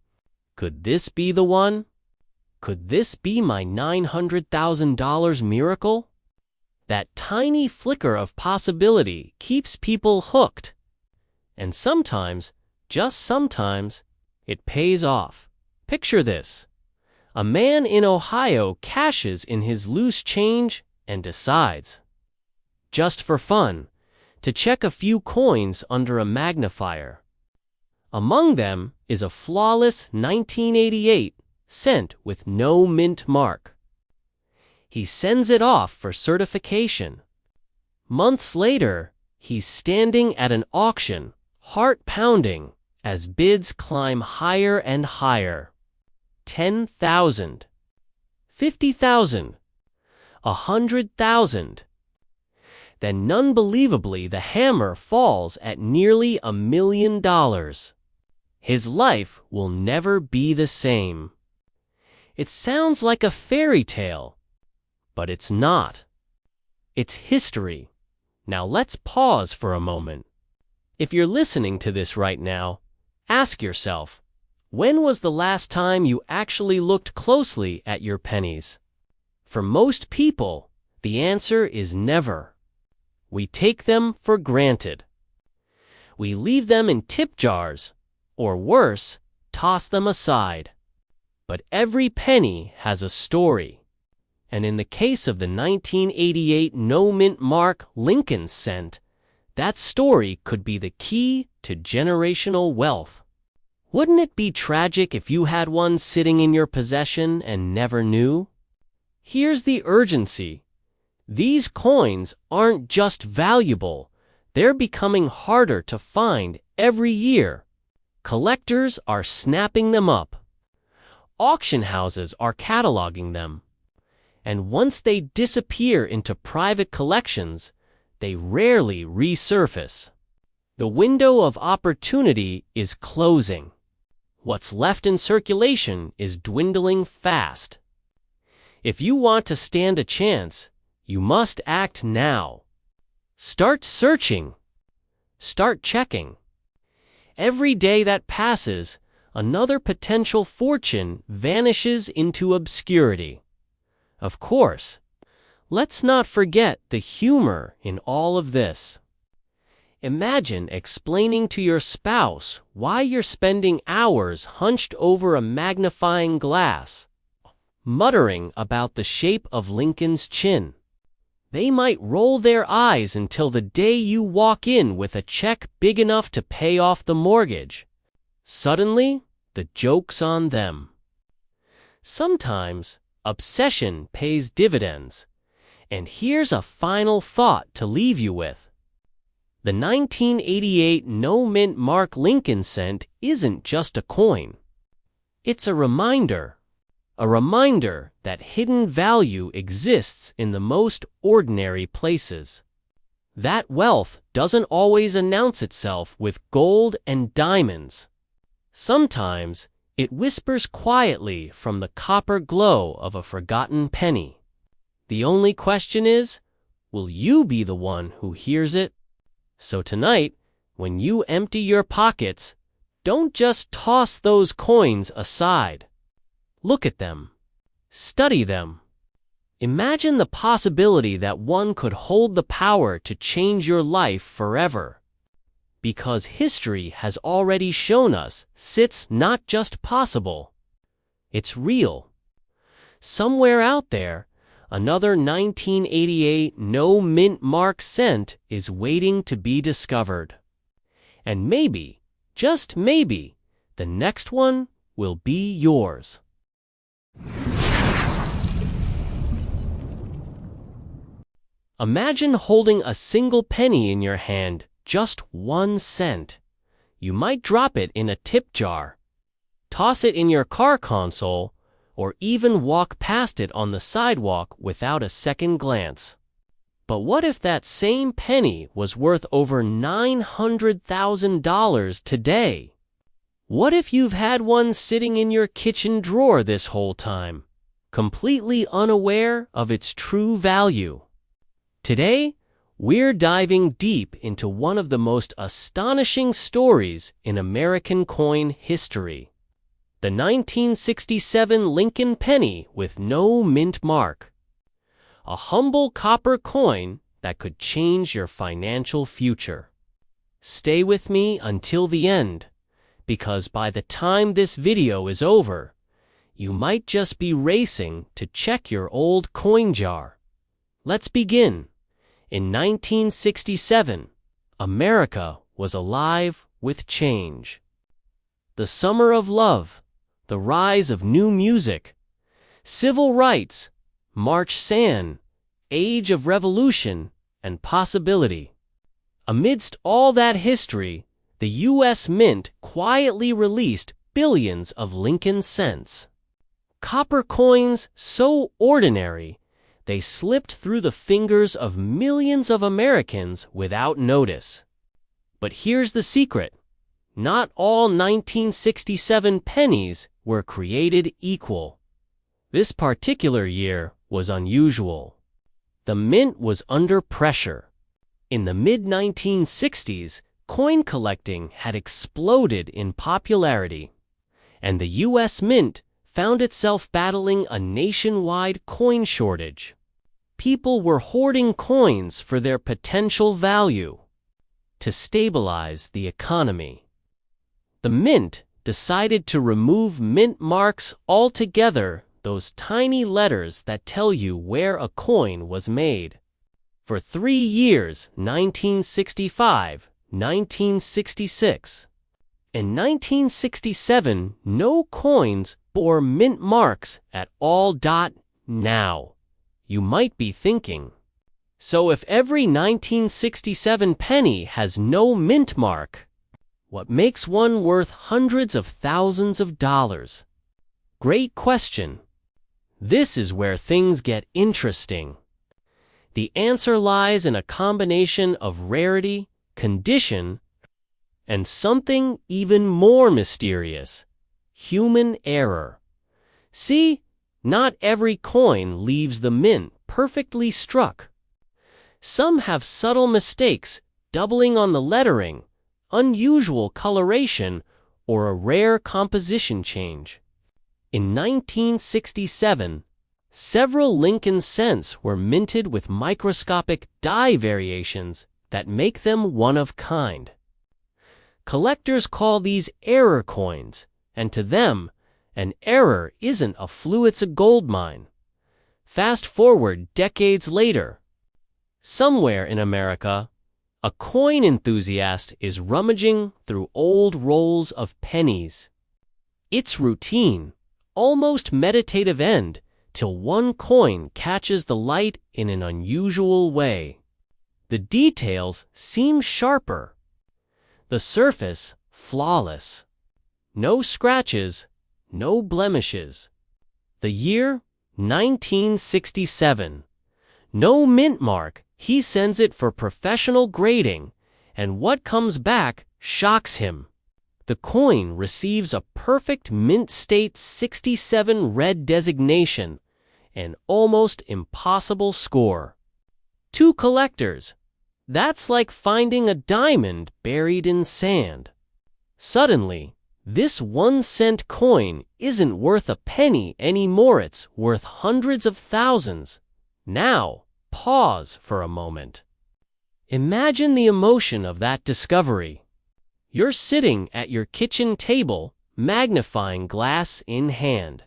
Could this be the one? Could this be my $900,000 miracle? That tiny flicker of possibility keeps people hooked. And sometimes, just sometimes, it pays off. Picture this. A man in Ohio cashes in his loose change and decides, just for fun, to check a few coins under a magnifier. Among them is a flawless 1988 cent with no mint mark. He sends it off for certification. Months later, he's standing at an auction, heart pounding, as bids climb higher and higher. 10,000, 50,000, 100,000. Then unbelievably the hammer falls at nearly $1 million. His life will never be the same. It sounds like a fairy tale, but it's not. It's history. Now let's pause for a moment. If you're listening to this right now, ask yourself, when was the last time you actually looked closely at your pennies? For most people, the answer is never. We take them for granted. We leave them in tip jars, or worse, toss them aside. But every penny has a story. And in the case of the 1988 no-mint mark Lincoln cent, that story could be the key to generational wealth. Wouldn't it be tragic if you had one sitting in your possession and never knew? Here's the urgency. These coins aren't just valuable, they're becoming harder to find every year. Collectors are snapping them up. Auction houses are cataloging them. And once they disappear into private collections, they rarely resurface. The window of opportunity is closing. What's left in circulation is dwindling fast. If you want to stand a chance, you must act now. Start searching. Start checking. Every day that passes, another potential fortune vanishes into obscurity. Of course, let's not forget the humor in all of this. Imagine explaining to your spouse why you're spending hours hunched over a magnifying glass, muttering about the shape of Lincoln's chin. They might roll their eyes until the day you walk in with a check big enough to pay off the mortgage. Suddenly, the joke's on them. Sometimes, obsession pays dividends. And here's a final thought to leave you with. The 1988 no-mint mark Lincoln cent isn't just a coin. It's a reminder that hidden value exists in the most ordinary places. That wealth doesn't always announce itself with gold and diamonds. Sometimes, it whispers quietly from the copper glow of a forgotten penny. The only question is, will you be the one who hears it? So tonight, when you empty your pockets, don't just toss those coins aside. Look at them. Study them. Imagine the possibility that one could hold the power to change your life forever. Because history has already shown us it's not just possible. It's real. Somewhere out there, another 1988 no-mint mark cent is waiting to be discovered. And maybe, just maybe, the next one will be yours. Imagine holding a single penny in your hand, just 1 cent. You might drop it in a tip jar, toss it in your car console, or even walk past it on the sidewalk without a second glance. But what if that same penny was worth over $900,000 today? What if you've had one sitting in your kitchen drawer this whole time, completely unaware of its true value? Today, we're diving deep into one of the most astonishing stories in American coin history. The 1967 Lincoln penny with no mint mark. A humble copper coin that could change your financial future. Stay with me until the end, because by the time this video is over, you might just be racing to check your old coin jar. Let's begin. In 1967, America was alive with change. The summer of love, the rise of new music, civil rights, March Sand, age of revolution and possibility. Amidst all that history, the U.S. Mint quietly released billions of Lincoln cents. Copper coins so ordinary, they slipped through the fingers of millions of Americans without notice. But here's the secret. Not all 1967 pennies were created equal. This particular year was unusual. The mint was under pressure. In the mid-1960s, coin collecting had exploded in popularity, and the U.S. Mint found itself battling a nationwide coin shortage. People were hoarding coins for their potential value. To stabilize the economy, the Mint decided to remove mint marks altogether, those tiny letters that tell you where a coin was made. For 3 years, 1965, 1966, and 1967, no coins bore mint marks at all. Now, you might be thinking, so if every 1967 penny has no mint mark, what makes one worth hundreds of thousands of dollars? Great question. This is where things get interesting. The answer lies in a combination of rarity, condition, and something even more mysterious: human error. See, not every coin leaves the mint perfectly struck. Some have subtle mistakes, doubling on the lettering, unusual coloration, or a rare composition change. In 1967, several Lincoln cents were minted with microscopic die variations that make them one of kind. Collectors call these error coins, and to them, an error isn't a fluke, it's a gold mine. Fast forward decades later. Somewhere in America, a coin enthusiast is rummaging through old rolls of pennies. It's routine, almost meditative end, till one coin catches the light in an unusual way. The details seem sharper. The surface flawless. No scratches, no blemishes. The year 1967. No mint mark. He sends it for professional grading, and what comes back shocks him. The coin receives a perfect mint state 67 red designation, an almost impossible score. To collectors, that's like finding a diamond buried in sand. Suddenly, this 1-cent coin isn't worth a penny anymore, it's worth hundreds of thousands. Now, pause for a moment. Imagine the emotion of that discovery. You're sitting at your kitchen table, magnifying glass in hand.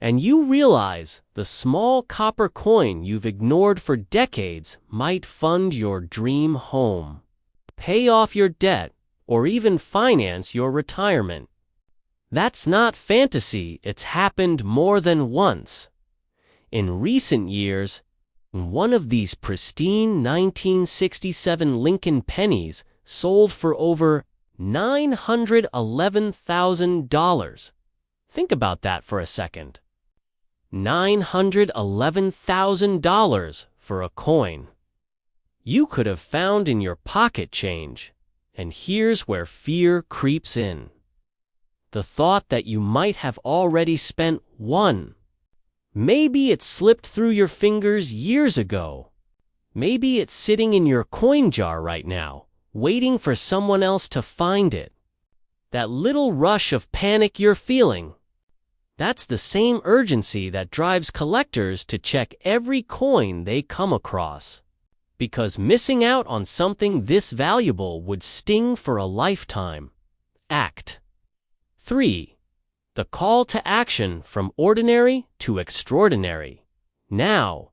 And you realize the small copper coin you've ignored for decades might fund your dream home, pay off your debt, or even finance your retirement. That's not fantasy, it's happened more than once. In recent years, one of these pristine 1967 Lincoln pennies sold for over $911,000. Think about that for a second. $911,000 for a coin you could have found in your pocket change. And here's where fear creeps in. The thought that you might have already spent one. Maybe it slipped through your fingers years ago. Maybe it's sitting in your coin jar right now, waiting for someone else to find it. That little rush of panic you're feeling. That's the same urgency that drives collectors to check every coin they come across. Because missing out on something this valuable would sting for a lifetime. Act. 3. The call to action from ordinary to extraordinary. Now,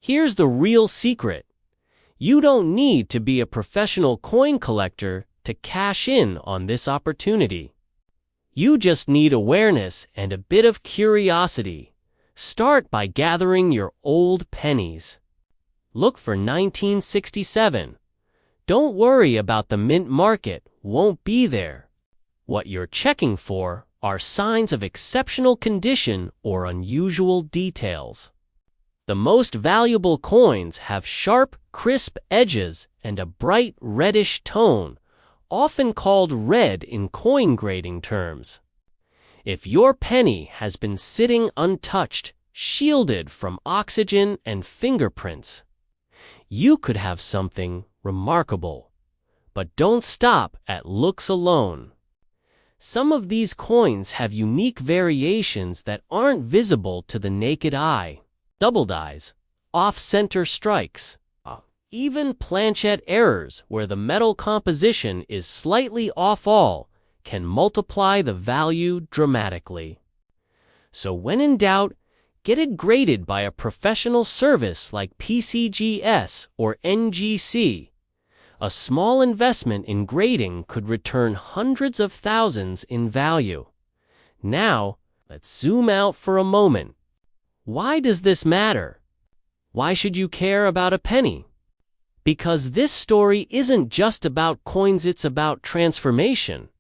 here's the real secret. You don't need to be a professional coin collector to cash in on this opportunity. You just need awareness and a bit of curiosity. Start by gathering your old pennies. Look for 1967. Don't worry about the mint market, won't be there. What you're checking for are signs of exceptional condition or unusual details. The most valuable coins have sharp, crisp edges and a bright reddish tone, often called red in coin grading terms. If your penny has been sitting untouched, shielded from oxygen and fingerprints, you could have something remarkable. But don't stop at looks alone. Some of these coins have unique variations that aren't visible to the naked eye. Double dies, off-center strikes, even planchet errors where the metal composition is slightly off all can multiply the value dramatically. So when in doubt, get it graded by a professional service like PCGS or NGC. A small investment in grading could return hundreds of thousands in value. Now, let's zoom out for a moment. Why does this matter? Why should you care about a penny? Because this story isn't just about coins, it's about transformation.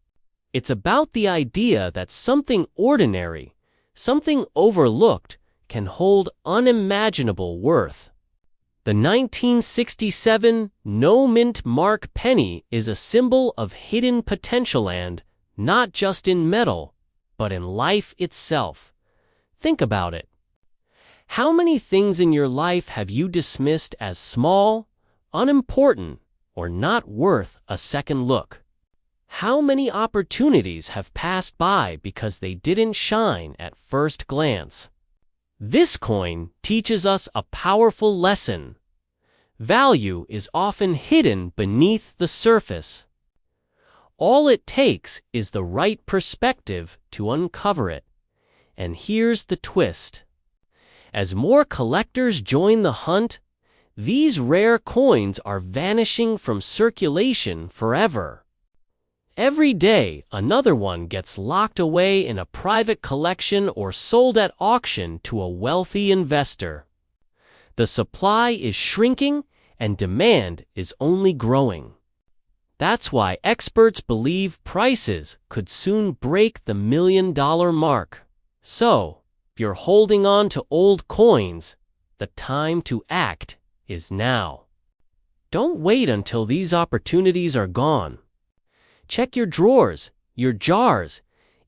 It's about the idea that something ordinary, something overlooked, can hold unimaginable worth. The 1967 No Mint Mark penny is a symbol of hidden potential and, not just in metal, but in life itself. Think about it. How many things in your life have you dismissed as small, unimportant, or not worth a second look? How many opportunities have passed by because they didn't shine at first glance? This coin teaches us a powerful lesson. Value is often hidden beneath the surface. All it takes is the right perspective to uncover it. And here's the twist. As more collectors join the hunt, these rare coins are vanishing from circulation forever. Every day, another one gets locked away in a private collection or sold at auction to a wealthy investor. The supply is shrinking and demand is only growing. That's why experts believe prices could soon break the $1 million mark. So, if you're holding on to old coins, the time to act is now. Don't wait until these opportunities are gone. Check your drawers, your jars,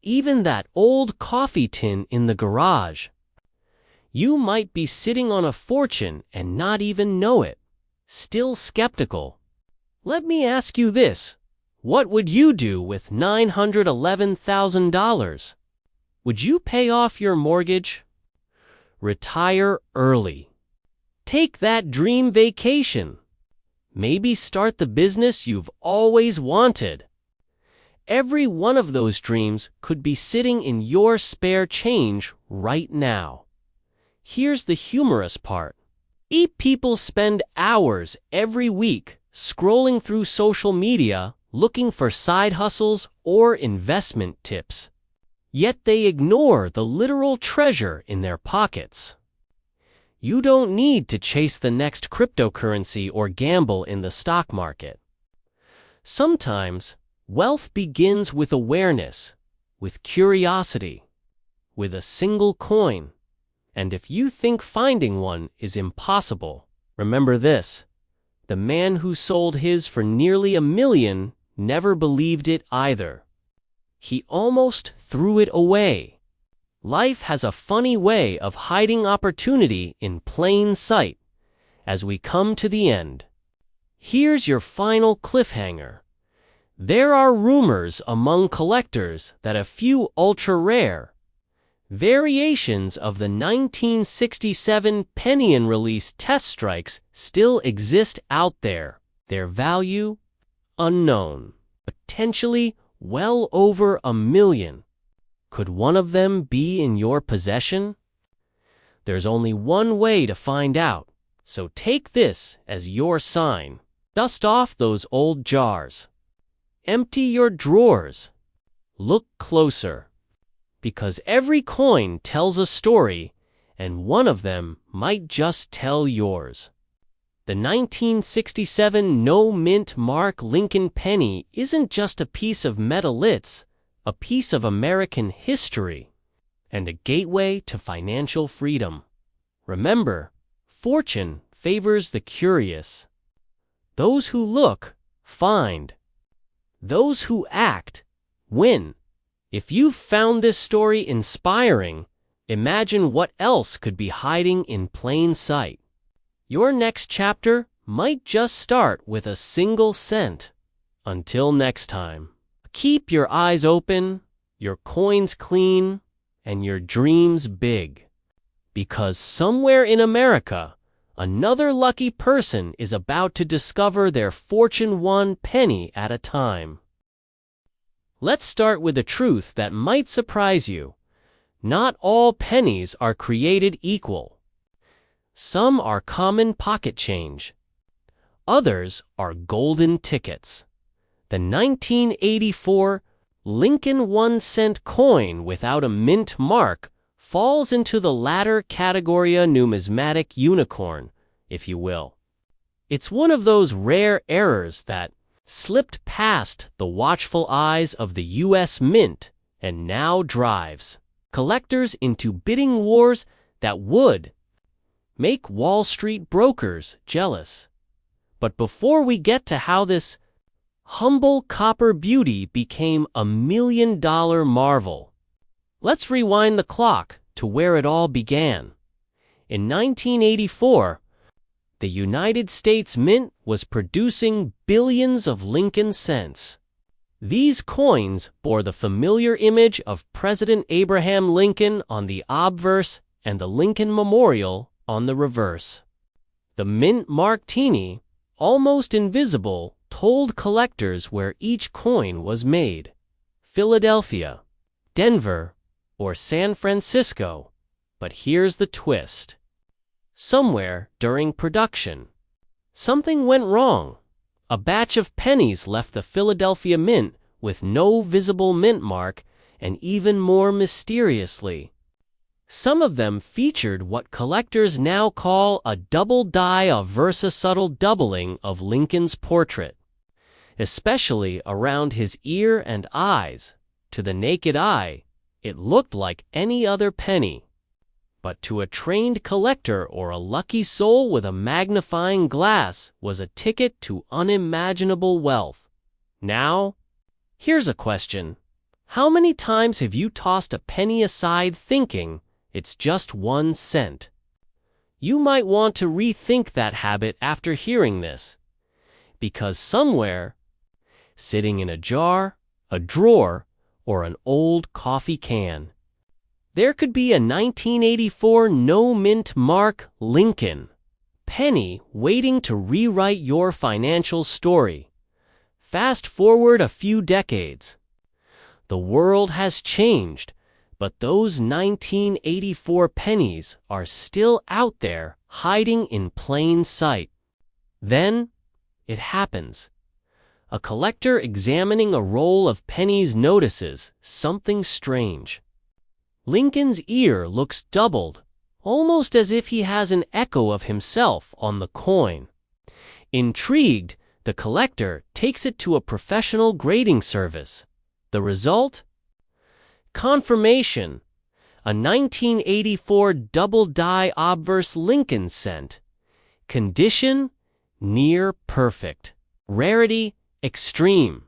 even that old coffee tin in the garage. You might be sitting on a fortune and not even know it. Still skeptical. Let me ask you this. What would you do with $911,000? Would you pay off your mortgage? Retire early. Take that dream vacation. Maybe start the business you've always wanted. Every one of those dreams could be sitting in your spare change right now. Here's the humorous part. People spend hours every week scrolling through social media looking for side hustles or investment tips. Yet they ignore the literal treasure in their pockets. You don't need to chase the next cryptocurrency or gamble in the stock market. Sometimes, wealth begins with awareness, with curiosity, with a single coin. And if you think finding one is impossible, remember this. The man who sold his for nearly $1 million never believed it either. He almost threw it away. Life has a funny way of hiding opportunity in plain sight. As we come to the end, here's your final cliffhanger. There are rumors among collectors that a few ultra-rare variations of the 1967 penny in release test strikes still exist out there, their value unknown, potentially well over $1 million. Could one of them be in your possession? There's only one way to find out, so take this as your sign. Dust off those old jars. Empty your drawers. Look closer. Because every coin tells a story, and one of them might just tell yours. The 1967 no-mint mark Lincoln penny isn't just a piece of metal, it's a piece of American history and a gateway to financial freedom. Remember, fortune favors the curious. Those who look, find. Those who act, win. If you've found this story inspiring, imagine what else could be hiding in plain sight. Your next chapter might just start with a single cent. Until next time, keep your eyes open, your coins clean, and your dreams big. Because somewhere in America, another lucky person is about to discover their fortune one penny at a time. Let's start with a truth that might surprise you. Not all pennies are created equal. Some are common pocket change. Others are golden tickets. The 1984 Lincoln 1-cent coin without a mint mark falls into the latter category, a numismatic unicorn, if you will. It's one of those rare errors that slipped past the watchful eyes of the U.S. Mint and now drives collectors into bidding wars that would make Wall Street brokers jealous. But before we get to how this humble copper beauty became $1 million marvel, let's rewind the clock to where it all began. In 1984, the United States Mint was producing billions of Lincoln cents. These coins bore the familiar image of President Abraham Lincoln on the obverse and the Lincoln Memorial on the reverse. The mint martini, almost invisible, told collectors where each coin was made: Philadelphia, Denver, or San Francisco. But here's the twist. Somewhere during production, something went wrong. A batch of pennies left the Philadelphia Mint with no visible mint mark, and even more mysteriously, some of them featured what collectors now call a double die, a subtle doubling of Lincoln's portrait, especially around his ear and eyes. To the naked eye, it looked like any other penny. But to a trained collector or a lucky soul with a magnifying glass was a ticket to unimaginable wealth. Now, here's a question. How many times have you tossed a penny aside thinking it's just 1 cent? You might want to rethink that habit after hearing this. Because somewhere, sitting in a jar, a drawer, or an old coffee can, there could be a 1984 no-mint mark Lincoln penny waiting to rewrite your financial story. Fast forward a few decades. The world has changed, but those 1984 pennies are still out there, hiding in plain sight. Then, it happens. A collector examining a roll of pennies notices something strange. Lincoln's ear looks doubled, almost as if he has an echo of himself on the coin. Intrigued, the collector takes it to a professional grading service. The result? Confirmation: a 1984 double die obverse Lincoln cent. Condition: near perfect. Rarity: extreme.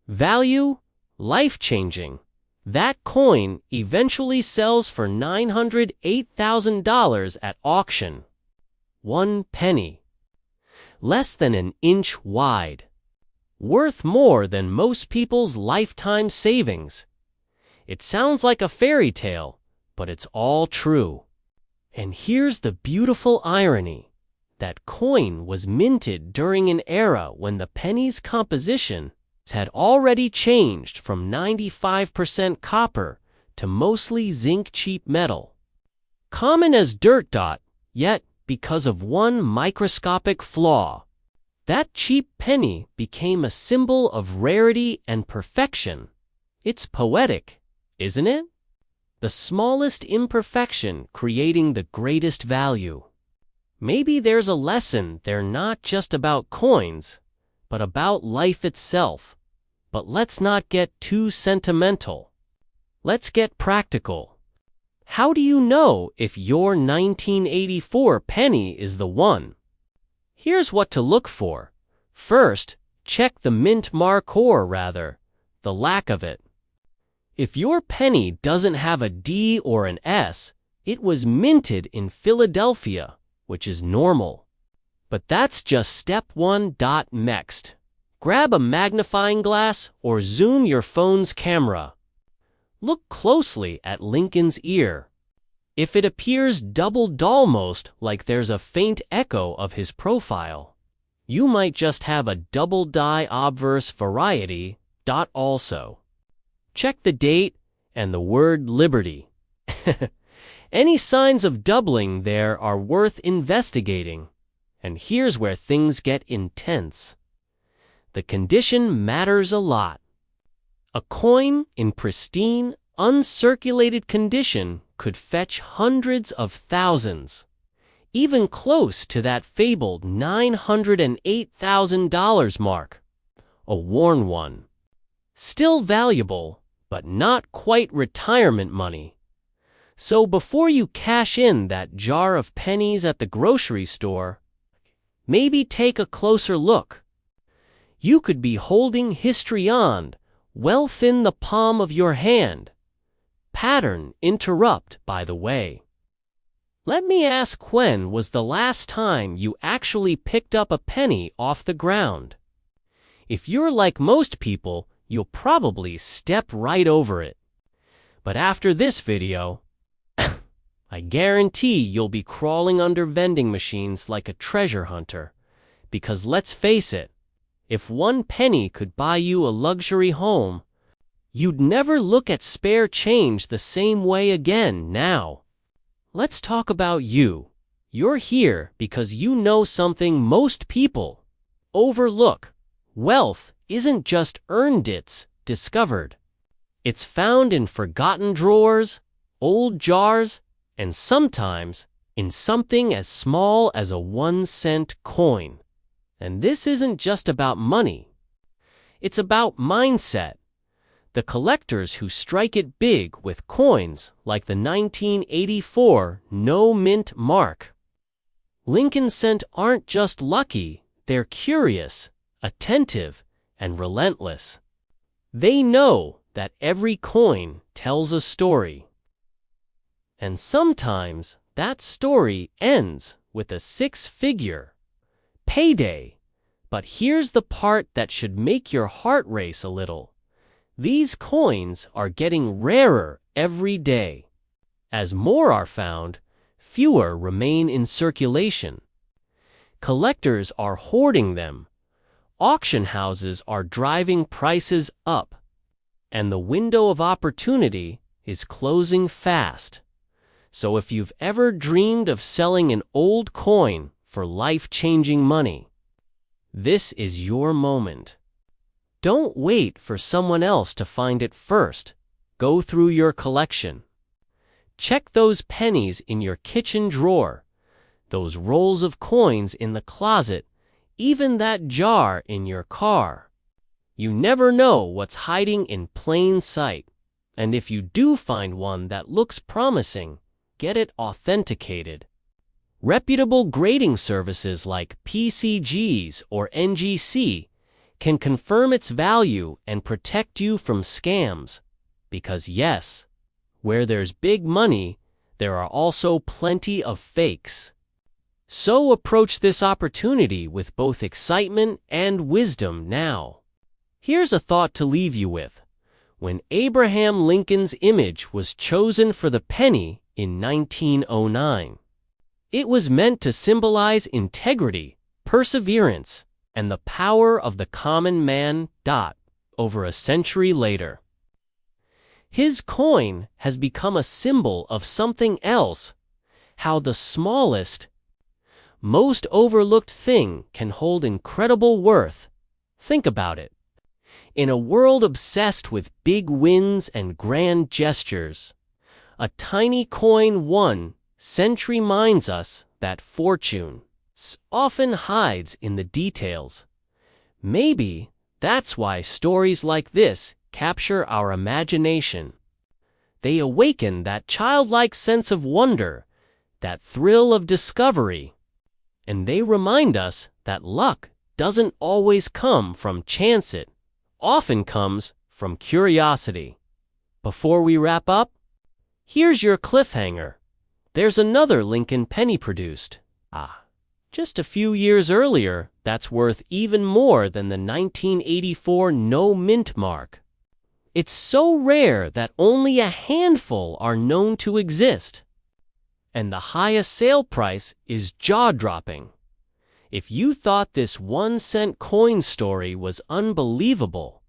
Value: life-changing. That coin eventually sells for $908,000 at auction. 1 penny. Less than an inch wide. worth more than most people's lifetime savings. It sounds like a fairy tale, but it's all true. And here's the beautiful irony. That coin was minted during an era when the penny's composition had already changed from 95% copper to mostly zinc cheap metal. Common as dirt, yet because of one microscopic flaw, that cheap penny became a symbol of rarity and perfection. It's poetic, isn't it? The smallest imperfection creating the greatest value. Maybe there's a lesson there, not just about coins, but about life itself. But let's not get too sentimental. Let's get practical. How do you know if your 1984 penny is the one? Here's what to look for. First, check the mint mark, or rather, the lack of it. If your penny doesn't have a D or an S, it was minted in Philadelphia, which is normal. But that's just step 1. Next, grab a magnifying glass or zoom your phone's camera. Look closely at Lincoln's ear. If it appears doubled, almost like there's a faint echo of his profile, you might just have a double die obverse variety. Also, check the date and the word liberty. Any signs of doubling there are worth investigating. And here's where things get intense. The condition matters a lot. A coin in pristine, uncirculated condition could fetch hundreds of thousands, even close to that fabled $908,000 mark. A worn one. Still valuable, but not quite retirement money. So before you cash in that jar of pennies at the grocery store, maybe take a closer look. You could be holding history on, wealth in the palm of your hand. Pattern interrupt, by the way. Let me ask, when was the last time you actually picked up a penny off the ground? If you're like most people, you'll probably step right over it. But after this video, I guarantee you'll be crawling under vending machines like a treasure hunter. Because let's face it, if one penny could buy you a luxury home, you'd never look at spare change the same way again. Now, let's talk about you. You're here because you know something most people overlook. Wealth isn't just earned, it's discovered. It's found in forgotten drawers, old jars, and sometimes in something as small as a 1-cent coin. And this isn't just about money. It's about mindset. The collectors who strike it big with coins like the 1984 no mint mark. Lincoln cent aren't just lucky, they're curious, attentive, and relentless. They know that every coin tells a story. And sometimes that story ends with a 6-figure payday. But here's the part that should make your heart race a little. These coins are getting rarer every day. As more are found, fewer remain in circulation. Collectors are hoarding them. Auction houses are driving prices up. And the window of opportunity is closing fast. So if you've ever dreamed of selling an old coin for life-changing money, this is your moment. Don't wait for someone else to find it first. Go through your collection. Check those pennies in your kitchen drawer, those rolls of coins in the closet, even that jar in your car. You never know what's hiding in plain sight. And if you do find one that looks promising, get it authenticated. Reputable grading services like PCGs or NGC can confirm its value and protect you from scams. Because yes, where there's big money, there are also plenty of fakes. So approach this opportunity with both excitement and wisdom now. Here's a thought to leave you with. When Abraham Lincoln's image was chosen for the penny in 1909, it was meant to symbolize integrity, perseverance, and the power of the common man. Over a century later, his coin has become a symbol of something else, how the smallest, most overlooked thing can hold incredible worth. Think about it. In a world obsessed with big wins and grand gestures, a tiny coin 1 cent reminds us that fortune often hides in the details. Maybe that's why stories like this capture our imagination. They awaken that childlike sense of wonder, that thrill of discovery, and they remind us that luck doesn't always come from chance. It often comes from curiosity. Before we wrap up, here's your cliffhanger. There's another Lincoln penny produced. Just a few years earlier, that's worth even more than the 1984 no mint mark. It's so rare that only a handful are known to exist. And the highest sale price is jaw-dropping. If you thought this 1 cent coin story was unbelievable,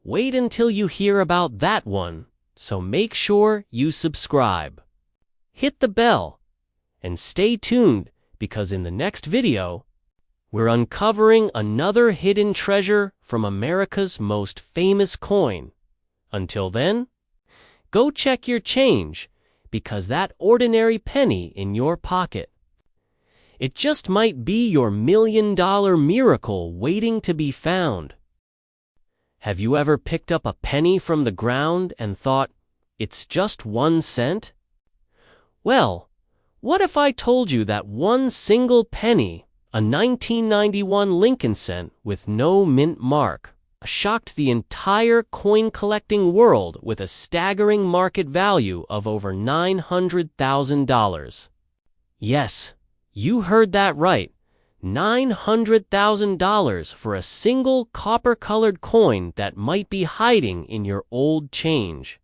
wait until you hear about that one, so make sure you subscribe. Hit the bell, and stay tuned, because in the next video, we're uncovering another hidden treasure from America's most famous coin. Until then, go check your change, because that ordinary penny in your pocket, it just might be your million-dollar miracle waiting to be found. Have you ever picked up a penny from the ground and thought, it's just 1 cent? Well, what if I told you that one single penny, a 1991 Lincoln cent with no mint mark, shocked the entire coin-collecting world with a staggering market value of over $900,000. Yes, you heard that right. $900,000 for a single copper-colored coin that might be hiding in your old change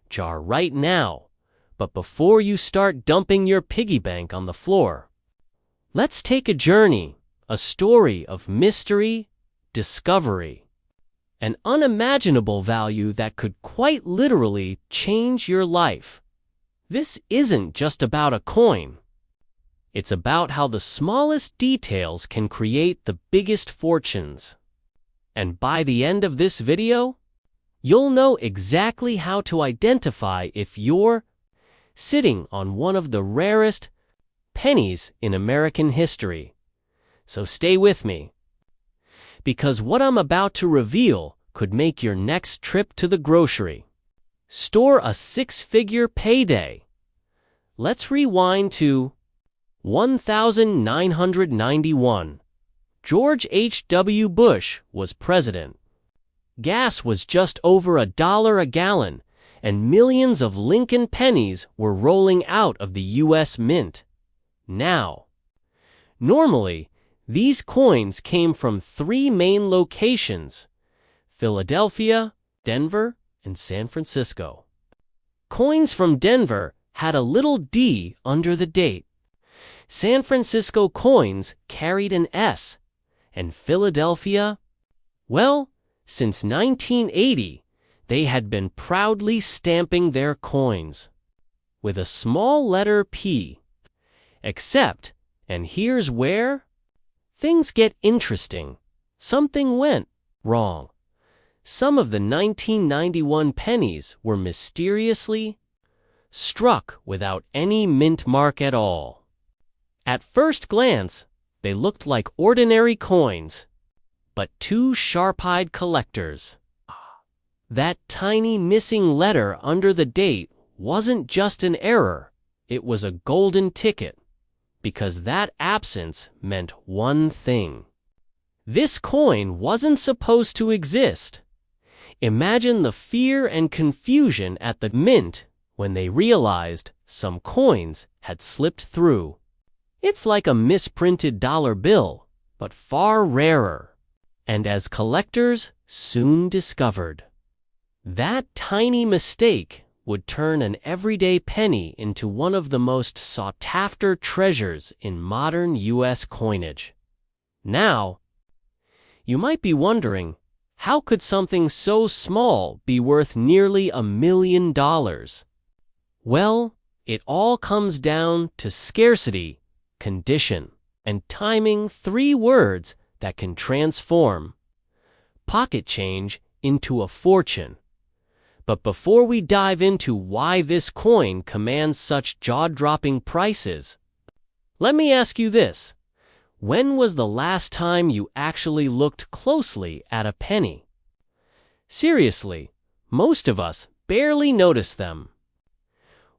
jar right now. But before you start dumping your piggy bank on the floor, let's take a journey, a story of mystery, discovery, an unimaginable value that could quite literally change your life. This isn't just about a coin. It's about how the smallest details can create the biggest fortunes. And by the end of this video, you'll know exactly how to identify if you're sitting on one of the rarest pennies in American history. So stay with me, because what I'm about to reveal could make your next trip to the grocery store a 6-figure payday. Let's rewind to 1991. George H.W. Bush was president. Gas was just over $1 a gallon, and millions of Lincoln pennies were rolling out of the U.S. Mint. Now, normally, these coins came from 3 main locations: Philadelphia, Denver, and San Francisco. Coins from Denver had a little D under the date. San Francisco coins carried an S, and Philadelphia, well, since 1980, they had been proudly stamping their coins with a small letter P. Except, and here's where things get interesting, something went wrong. Some of the 1991 pennies were mysteriously struck without any mint mark at all. At first glance, they looked like ordinary coins, but 2 sharp-eyed collectors, that tiny missing letter under the date wasn't just an error, it was a golden ticket, because that absence meant one thing. This coin wasn't supposed to exist. Imagine the fear and confusion at the mint when they realized some coins had slipped through. It's like a misprinted dollar bill, but far rarer. And as collectors soon discovered, that tiny mistake would turn an everyday penny into one of the most sought-after treasures in modern U.S. coinage. Now, you might be wondering, how could something so small be worth nearly $1 million? Well, it all comes down to scarcity, condition, and timing, 3 words that can transform pocket change into a fortune. But before we dive into why this coin commands such jaw-dropping prices, let me ask you this. When was the last time you actually looked closely at a penny? Seriously, most of us barely notice them.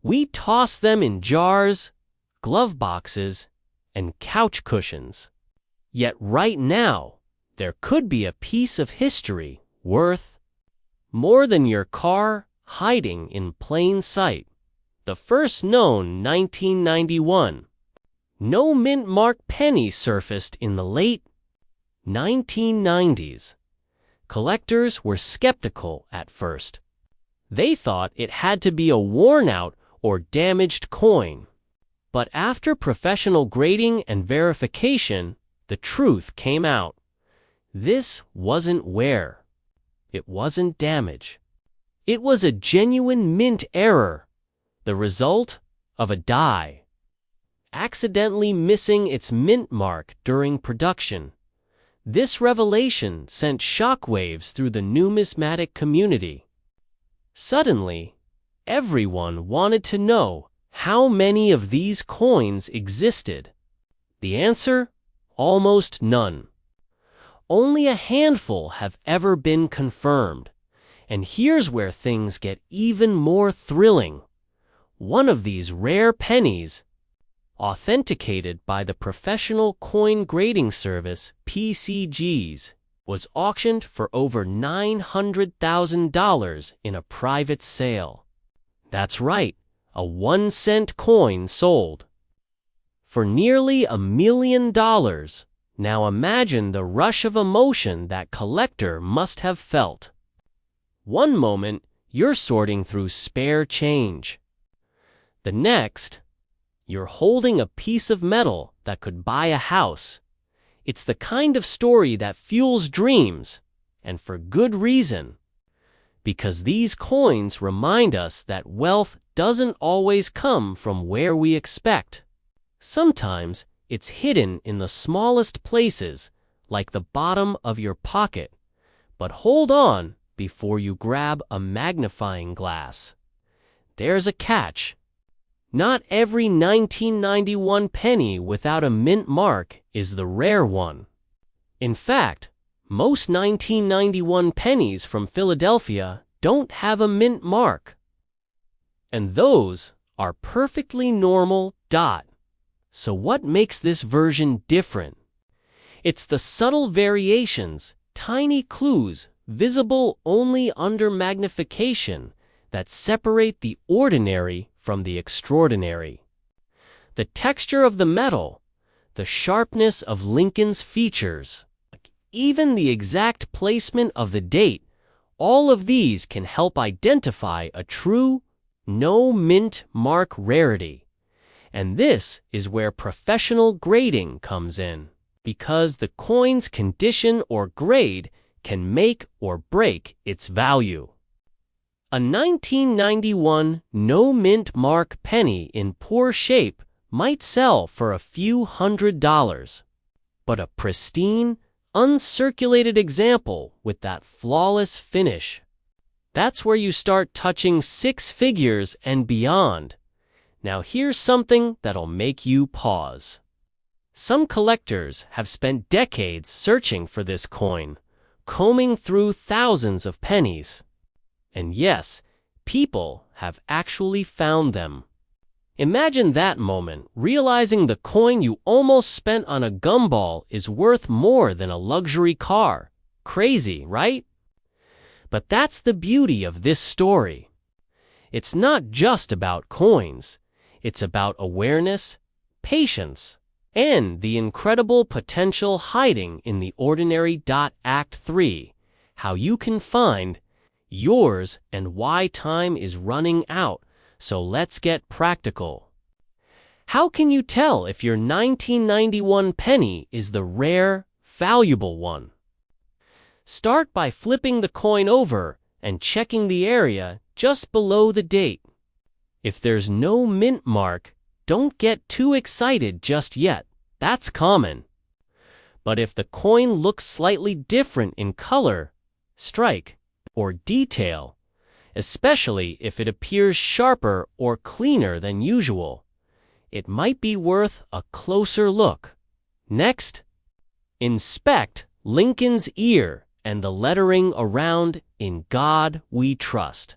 We toss them in jars, glove boxes, and couch cushions. Yet right now, there could be a piece of history worth more than your car hiding in plain sight. The first known 1991 no mint mark penny surfaced in the late 1990s. Collectors were skeptical at first. They thought it had to be a worn-out or damaged coin. But after professional grading and verification, the truth came out. This wasn't wear. It wasn't damage. It was a genuine mint error, the result of a die accidentally missing its mint mark during production. This revelation sent shockwaves through the numismatic community. Suddenly, everyone wanted to know how many of these coins existed. The answer? Almost none. Only a handful have ever been confirmed. And here's where things get even more thrilling. One of these rare pennies, authenticated by the professional coin grading service PCGs, was auctioned for over $900,000 in a private sale. That's right, a 1-cent coin sold for nearly $1 million. Now imagine the rush of emotion that collector must have felt. One moment, you're sorting through spare change. The next, you're holding a piece of metal that could buy a house. It's the kind of story that fuels dreams, and for good reason. Because these coins remind us that wealth doesn't always come from where we expect. Sometimes it's hidden in the smallest places, like the bottom of your pocket. But hold on before you grab a magnifying glass. There's a catch. Not every 1991 penny without a mint mark is the rare one. In fact, most 1991 pennies from Philadelphia don't have a mint mark. And those are perfectly normal. So what makes this version different? It's the subtle variations, tiny clues, visible only under magnification, that separate the ordinary from the extraordinary. The texture of the metal, the sharpness of Lincoln's features, even the exact placement of the date, all of these can help identify a true, no mint mark rarity. And this is where professional grading comes in, because the coin's condition or grade can make or break its value. A 1991 no mint mark penny in poor shape might sell for a few $100s, but a pristine, uncirculated example with that flawless finish, that's where you start touching 6 figures and beyond. Now here's something that'll make you pause. Some collectors have spent decades searching for this coin, combing through thousands of pennies. And yes, people have actually found them. Imagine that moment, realizing the coin you almost spent on a gumball is worth more than a luxury car. Crazy, right? But that's the beauty of this story. It's not just about coins. It's about awareness, patience, and the incredible potential hiding in the ordinary. Act 3. How you can find yours and why time is running out. So let's get practical. How can you tell if your 1991 penny is the rare, valuable one? Start by flipping the coin over and checking the area just below the date. If there's no mint mark, don't get too excited just yet. That's common. But if the coin looks slightly different in color, strike, or detail, especially if it appears sharper or cleaner than usual, it might be worth a closer look. Next, inspect Lincoln's ear and the lettering around "In God We Trust."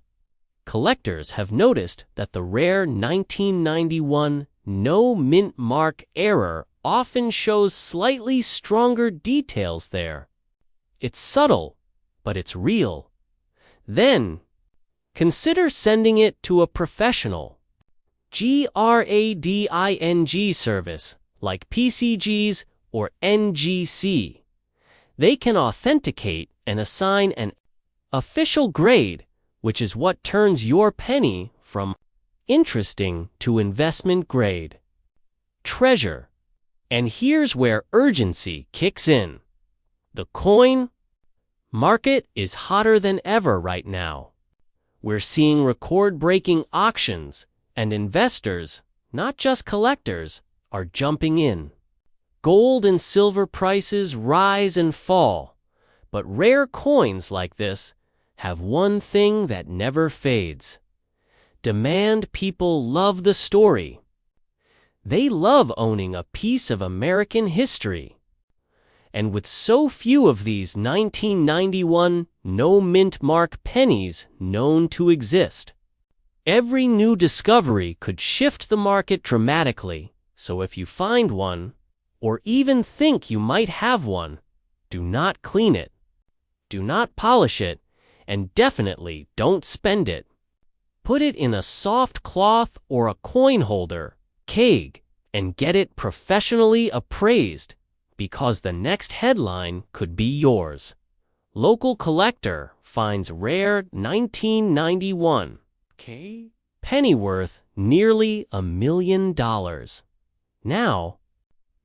Collectors have noticed that the rare 1991 no mint mark error often shows slightly stronger details there. It's subtle, but it's real. Then, consider sending it to a professional grading service like PCGs or NGC. They can authenticate and assign an official grade, which is what turns your penny from interesting to investment grade. Treasure. And here's where urgency kicks in. The coin market is hotter than ever right now. We're seeing record-breaking auctions, and investors, not just collectors, are jumping in. Gold and silver prices rise and fall, but rare coins like this have one thing that never fades. Demand. People love the story. They love owning a piece of American history. And with so few of these 1991 no mint mark pennies known to exist, every new discovery could shift the market dramatically. So if you find one, or even think you might have one, do not clean it, do not polish it, and definitely don't spend it. Put it in a soft cloth or a coin holder, keg, and get it professionally appraised, because the next headline could be yours. Local collector finds rare 1991 penny worth nearly $1 million. Now,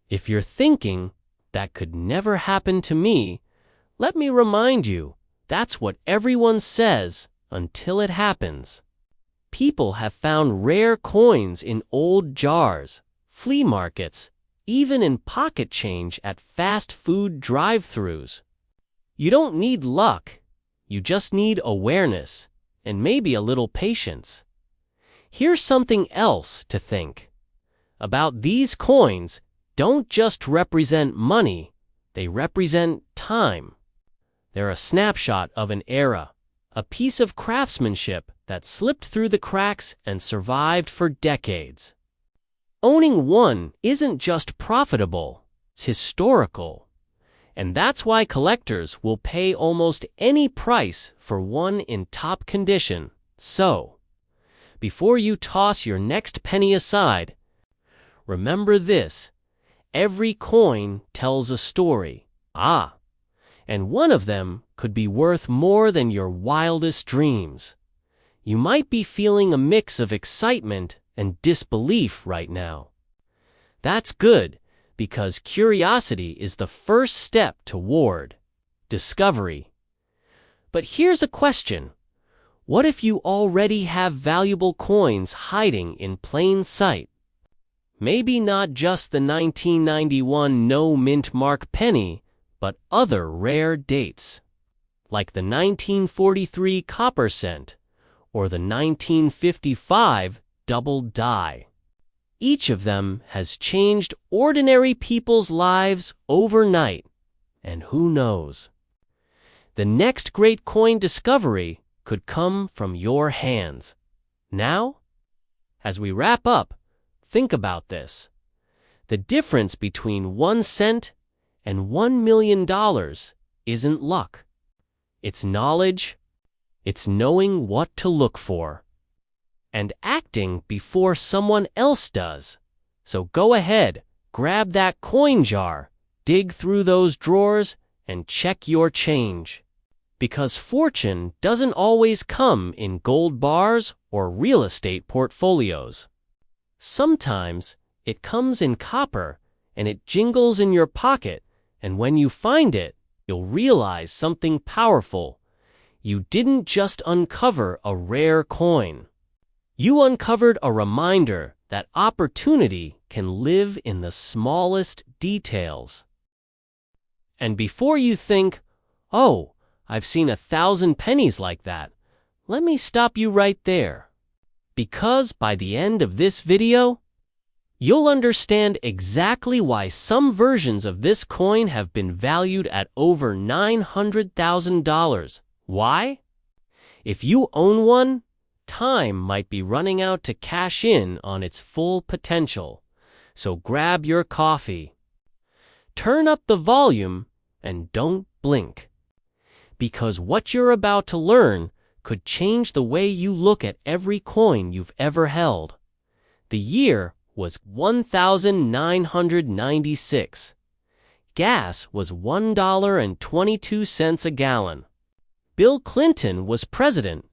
if you're thinking, that could never happen to me, let me remind you, that's what everyone says until it happens. People have found rare coins in old jars, flea markets, even in pocket change at fast food drive-thrus. You don't need luck, you just need awareness, and maybe a little patience. Here's something else to think about. These coins don't just represent money, they represent time. They're a snapshot of an era, a piece of craftsmanship that slipped through the cracks and survived for decades. Owning one isn't just profitable, it's historical. And that's why collectors will pay almost any price for one in top condition. So, before you toss your next penny aside, remember this: every coin tells a story. And one of them could be worth more than your wildest dreams. You might be feeling a mix of excitement and disbelief right now. That's good, because curiosity is the first step toward discovery. But here's a question. What if you already have valuable coins hiding in plain sight? Maybe not just the 1991 no mint mark penny, but other rare dates, like the 1943 copper cent or the 1955 double die. Each of them has changed ordinary people's lives overnight, and who knows? The next great coin discovery could come from your hands. Now, as we wrap up, think about this. The difference between 1 cent and $1 million isn't luck. It's knowledge. It's knowing what to look for and acting before someone else does. So go ahead, Grab that coin jar, dig through those drawers, and check your change. Because fortune doesn't always come in gold bars or real estate portfolios. Sometimes it comes in copper, and it jingles in your pocket, and when you find it, you'll realize something powerful. You didn't just uncover a rare coin. You uncovered a reminder that opportunity can live in the smallest details. And before you think, "Oh, I've seen 1,000 pennies like that," let me stop you right there. Because by the end of this video, you'll understand exactly why some versions of this coin have been valued at over $900,000. Why? If you own one, time might be running out to cash in on its full potential. So grab your coffee, turn up the volume, and don't blink. Because what you're about to learn could change the way you look at every coin you've ever held. The year was 1996. Gas was $1.22 a gallon. Bill Clinton was president,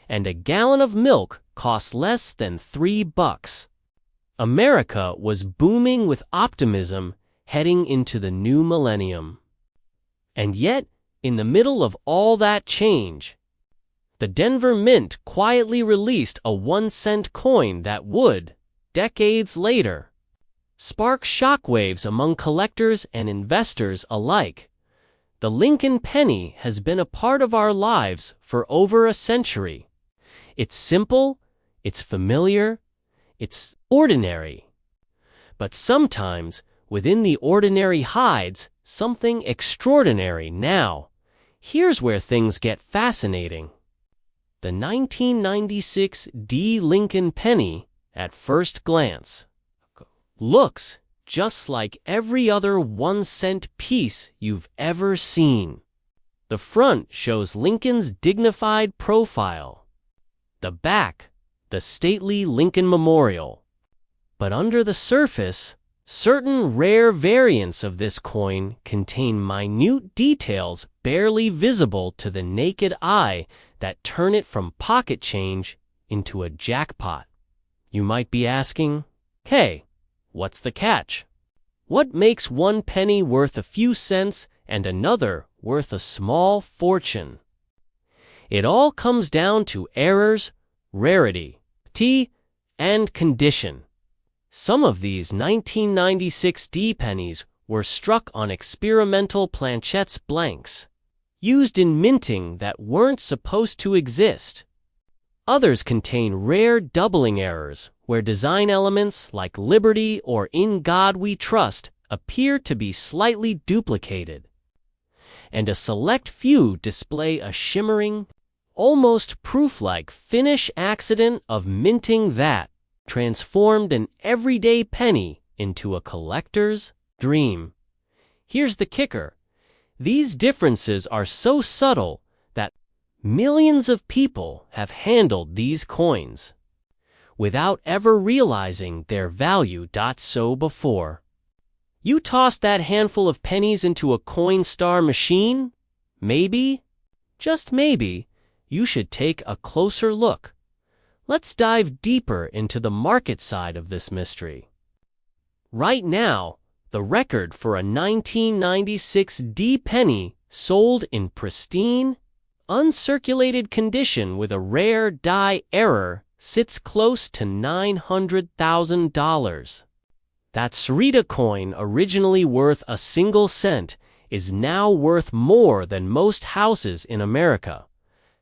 and a gallon of milk cost less than $3. America was booming with optimism heading into the new millennium. And yet, in the middle of all that change, the Denver Mint quietly released a 1-cent coin that would, decades later, spark shockwaves among collectors and investors alike. The Lincoln penny has been a part of our lives for over a century. It's simple, it's familiar, it's ordinary. But sometimes, within the ordinary hides something extraordinary. Now, here's where things get fascinating. The 1996 D. Lincoln penny, at first glance, looks just like every other 1-cent piece you've ever seen. The front shows Lincoln's dignified profile. The back, the stately Lincoln Memorial. But under the surface, certain rare variants of this coin contain minute details barely visible to the naked eye that turn it from pocket change into a jackpot. You might be asking, "Hey, what's the catch? What makes one penny worth a few cents and another worth a small fortune?" It all comes down to errors, rarity, and condition. Some of these 1996 D pennies were struck on experimental planchettes blanks, used in minting that weren't supposed to exist. Others contain rare doubling errors, where design elements like Liberty or In God We Trust appear to be slightly duplicated. And a select few display a shimmering, almost proof-like finish accident of minting that transformed an everyday penny into a collector's dream. Here's the kicker. These differences are so subtle that millions of people have handled these coins without ever realizing their value. So before you toss that handful of pennies into a Coinstar machine, maybe, just maybe, you should take a closer look. Let's dive deeper into the market side of this mystery. Right now, the record for a 1996 D penny sold in pristine, uncirculated condition with a rare die error sits close to $900,000. That Sarita coin, originally worth a single cent, is now worth more than most houses in America.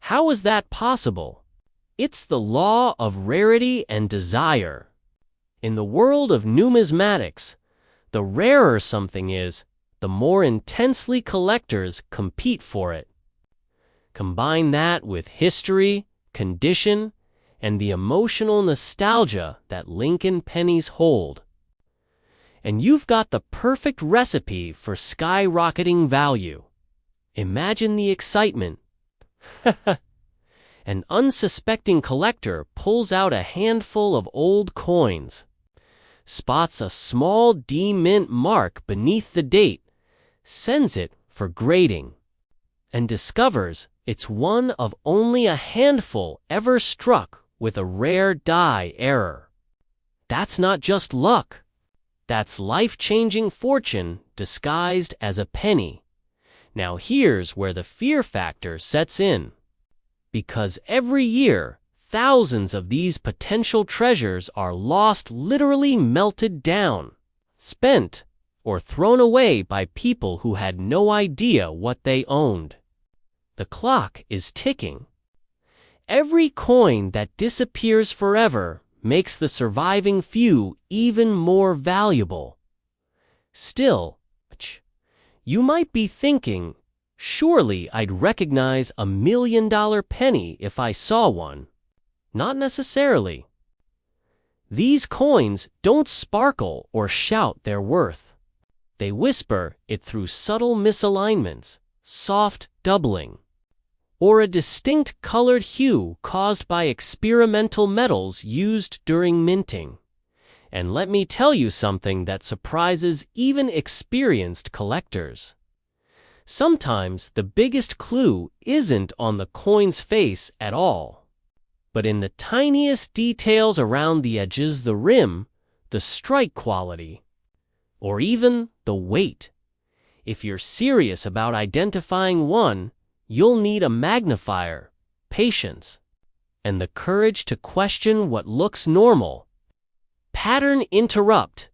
How is that possible? It's the law of rarity and desire. In the world of numismatics, the rarer something is, the more intensely collectors compete for it. Combine that with history, condition, and the emotional nostalgia that Lincoln pennies hold, and you've got the perfect recipe for skyrocketing value. Imagine the excitement. An unsuspecting collector pulls out a handful of old coins. spots a small D-mint mark beneath the date, sends it for grading, and discovers it's one of only a handful ever struck with a rare die error. That's not just luck. That's life-changing fortune disguised as a penny. Now here's where the fear factor sets in. Because every year, thousands of these potential treasures are lost, literally melted down, spent, or thrown away by people who had no idea what they owned. The clock is ticking. Every coin that disappears forever makes the surviving few even more valuable. Still, you might be thinking, surely I'd recognize a $1 million penny if I saw one. Not necessarily. These coins don't sparkle or shout their worth. They whisper it through subtle misalignments, soft doubling, or a distinct colored hue caused by experimental metals used during minting. And let me tell you something that surprises even experienced collectors. Sometimes the biggest clue isn't on the coin's face at all, but in the tiniest details around the edges, the rim, the strike quality, or even the weight. If you're serious about identifying one, you'll need a magnifier, patience, and the courage to question what looks normal. Pattern interrupt.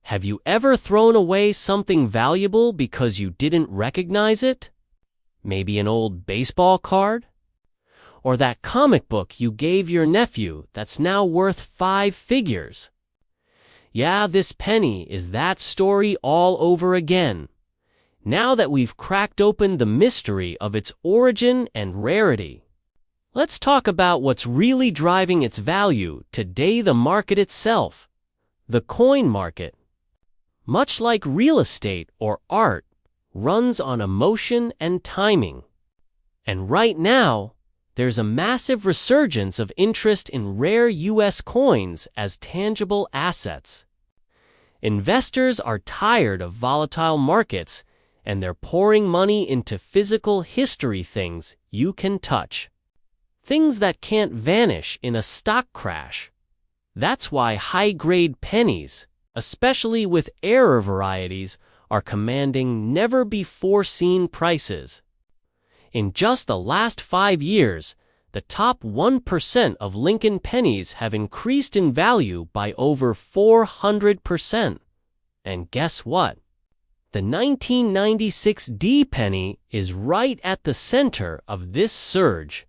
Have you ever thrown away something valuable because you didn't recognize it? Maybe an old baseball card? Or that comic book you gave your nephew that's now worth 5 figures? Yeah, this penny is that story all over again. Now that we've cracked open the mystery of its origin and rarity, let's talk about what's really driving its value today: the market itself, the coin market. Much like real estate or art, runs on emotion and timing. And right now, there's a massive resurgence of interest in rare U.S. coins as tangible assets. Investors are tired of volatile markets, and they're pouring money into physical history, things you can touch. Things that can't vanish in a stock crash. That's why high-grade pennies, especially with error varieties, are commanding never-before-seen prices. In just the last 5 years, the top 1% of Lincoln pennies have increased in value by over 400%. And guess what? The 1996 D penny is right at the center of this surge.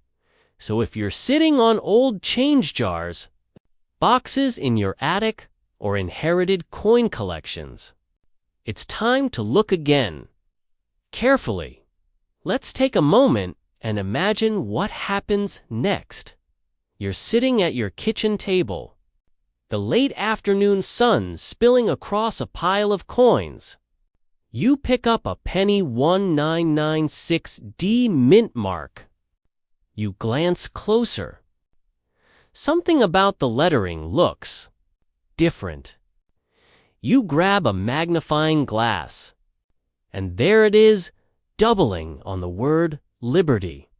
So if you're sitting on old change jars, boxes in your attic, or inherited coin collections, it's time to look again. Carefully. Let's take a moment and imagine what happens next. You're sitting at your kitchen table, the late afternoon sun spilling across a pile of coins. You pick up a penny 1996 D mint mark. You glance closer. Something about the lettering looks different. You grab a magnifying glass, and there it is, doubling on the word liberty.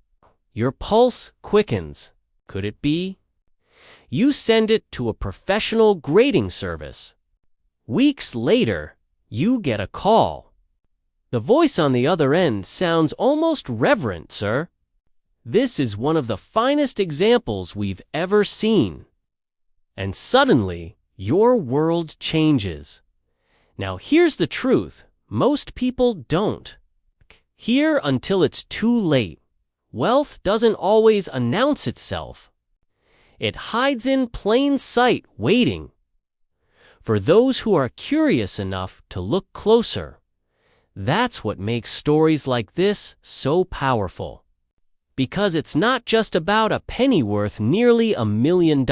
Your pulse quickens. Could it be? You send it to a professional grading service. Weeks later, you get a call. The voice on the other end sounds almost reverent, sir. This is one of the finest examples we've ever seen. And suddenly, your world changes. Now here's the truth. Most people don't hear until it's too late. Wealth doesn't always announce itself. It hides in plain sight, waiting for those who are curious enough to look closer. That's what makes stories like this so powerful. Because it's not just about a penny worth nearly $1 million.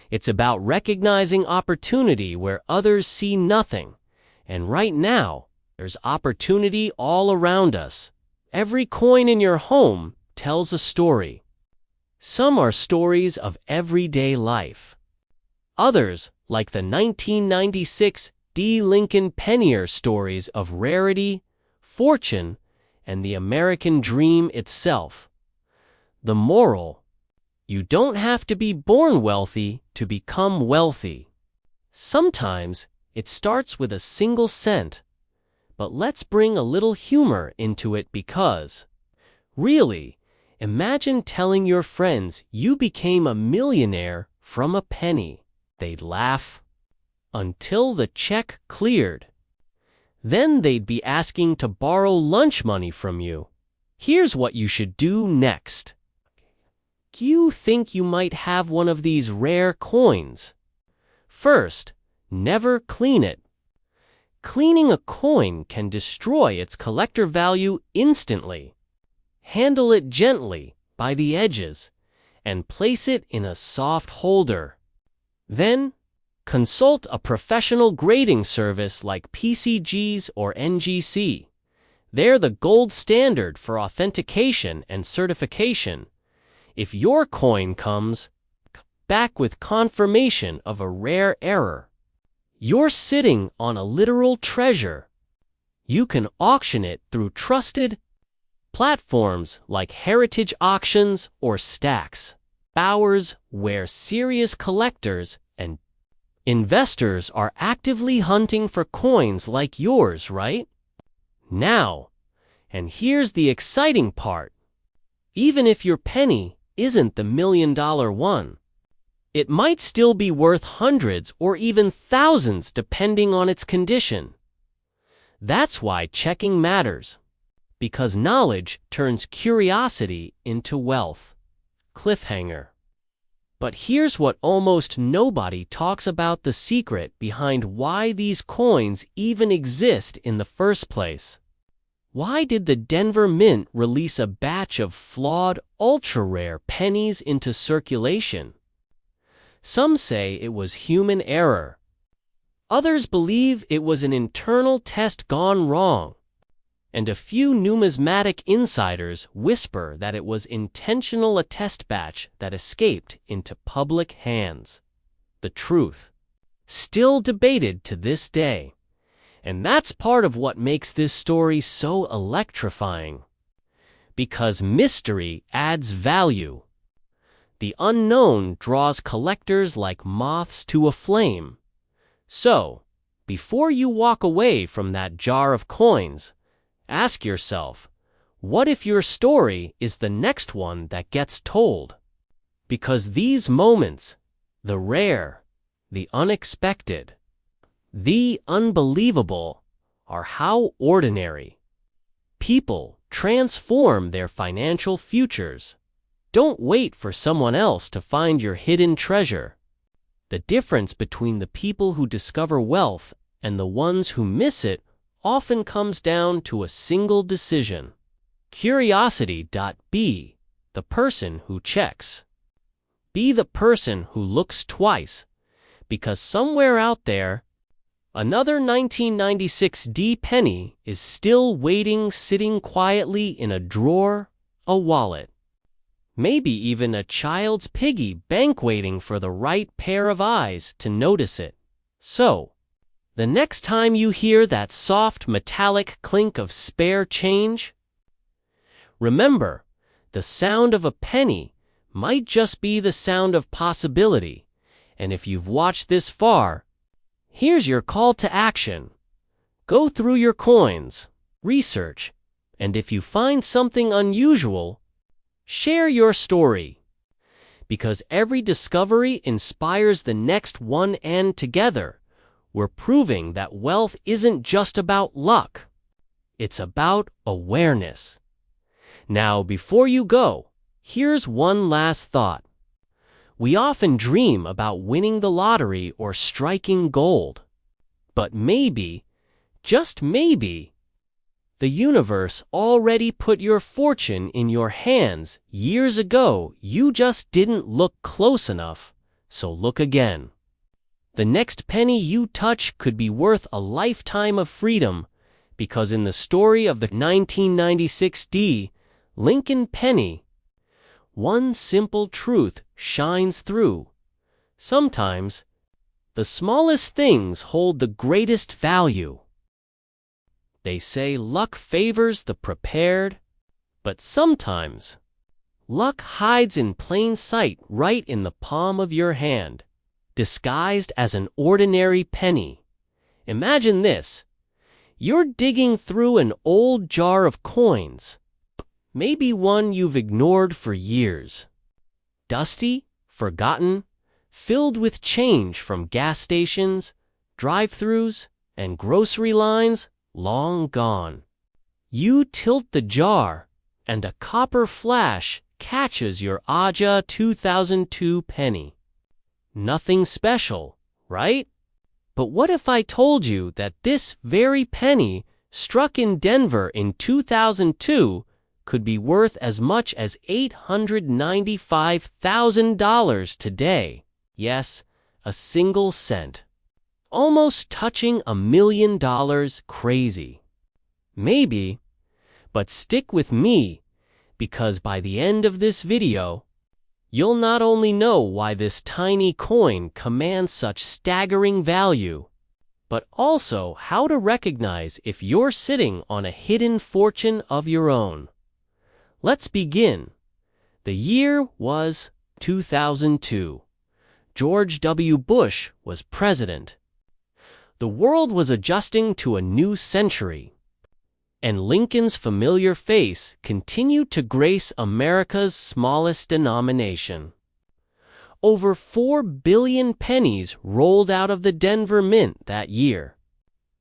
It's about recognizing opportunity where others see nothing. And right now, there's opportunity all around us. Every coin in your home tells a story. Some are stories of everyday life. Others, like the 1996 D. Lincoln Pennier stories of rarity, fortune, and the American dream itself. The moral: you don't have to be born wealthy to become wealthy. Sometimes it starts with a single cent, but let's bring a little humor into it because, really, imagine telling your friends you became a millionaire from a penny. They'd laugh until the check cleared. Then they'd be asking to borrow lunch money from you. Here's what you should do next. You think you might have one of these rare coins. First, never clean it. Cleaning a coin can destroy its collector value instantly. Handle it gently by the edges and place it in a soft holder. Then, consult a professional grading service like PCGs or NGC. They're the gold standard for authentication and certification. If your coin comes back with confirmation of a rare error, you're sitting on a literal treasure. You can auction it through trusted platforms like Heritage Auctions or Stacks. Bowers, where serious collectors and investors are actively hunting for coins like yours, right? Now, and here's the exciting part. Even if your penny isn't the $1 million one, it might still be worth hundreds or even thousands depending on its condition. That's why checking matters, because knowledge turns curiosity into wealth. Cliffhanger. But here's what almost nobody talks about: the secret behind why these coins even exist in the first place. Why did the Denver Mint release a batch of flawed, ultra-rare pennies into circulation? Some say it was human error. Others believe it was an internal test gone wrong. And a few numismatic insiders whisper that it was intentional, a test batch that escaped into public hands. The truth, still debated to this day. And that's part of what makes this story so electrifying. Because mystery adds value. The unknown draws collectors like moths to a flame. So, before you walk away from that jar of coins, ask yourself, what if your story is the next one that gets told? Because these moments, the rare, the unexpected, the unbelievable, are how ordinary people transform their financial futures. Don't wait for someone else to find your hidden treasure. The difference between the people who discover wealth and the ones who miss it often comes down to a single decision. Curiosity. Be the person who checks. Be the person who looks twice, because somewhere out there, another 1996 D penny is still waiting, sitting quietly in a drawer, a wallet, maybe even a child's piggy bank, waiting for the right pair of eyes to notice it. So, the next time you hear that soft metallic clink of spare change, remember, the sound of a penny might just be the sound of possibility. And if you've watched this far, here's your call to action. Go through your coins, research, and if you find something unusual, share your story. Because every discovery inspires the next one, and together, we're proving that wealth isn't just about luck. It's about awareness. Now, before you go, here's one last thought. We often dream about winning the lottery or striking gold. But maybe, just maybe, the universe already put your fortune in your hands years ago. You just didn't look close enough, so look again. The next penny you touch could be worth a lifetime of freedom, because in the story of the 1996 D. Lincoln penny, one simple truth shines through. Sometimes, the smallest things hold the greatest value. They say luck favors the prepared, but sometimes luck hides in plain sight right in the palm of your hand, disguised as an ordinary penny. Imagine this. You're digging through an old jar of coins, maybe one you've ignored for years. Dusty, forgotten, filled with change from gas stations, drive-thrus, and grocery lines, long gone. You tilt the jar, and a copper flash catches your Aja 2002 penny. Nothing special, right? But what if I told you that this very penny, struck in Denver in 2002, could be worth as much as $895,000 today? Yes, a single cent. Almost touching $1 million. Crazy. Maybe, but stick with me, because by the end of this video, you'll not only know why this tiny coin commands such staggering value, but also how to recognize if you're sitting on a hidden fortune of your own. Let's begin. The year was 2002. George W. Bush was president. The world was adjusting to a new century, and Lincoln's familiar face continued to grace America's smallest denomination. Over 4 billion pennies rolled out of the Denver Mint that year.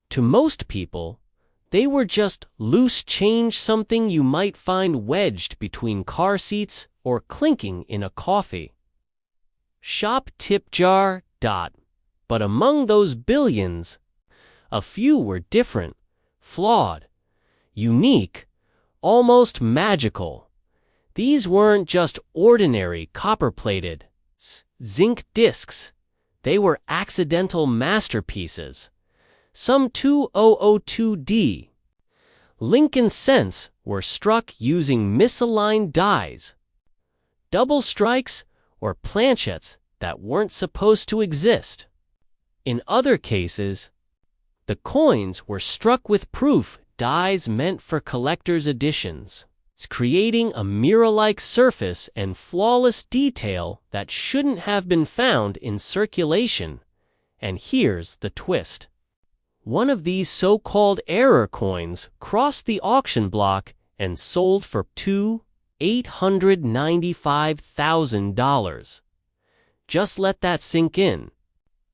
To most people, they were just loose change, something you might find wedged between car seats or clinking in a coffee shop tip jar. But among those billions, a few were different, flawed, unique, almost magical. These weren't just ordinary copper-plated zinc discs. They were accidental masterpieces. Some 2002D. Lincoln cents were struck using misaligned dies, double strikes, or planchettes that weren't supposed to exist. In other cases, the coins were struck with proof dies meant for collector's editions, creating a mirror-like surface and flawless detail that shouldn't have been found in circulation. And here's the twist. One of these so-called error coins crossed the auction block and sold for $895,000. Just let that sink in.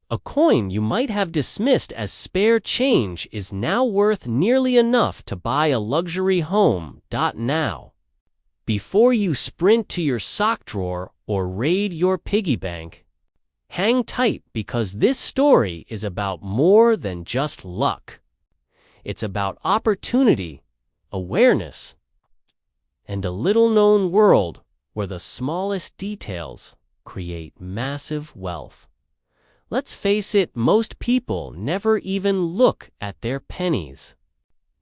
A coin you might have dismissed as spare change is now worth nearly enough to buy a luxury home. Now, before you sprint to your sock drawer or raid your piggy bank, hang tight, because this story is about more than just luck. It's about opportunity, awareness, and a little-known world where the smallest details create massive wealth. Let's face it, most people never even look at their pennies.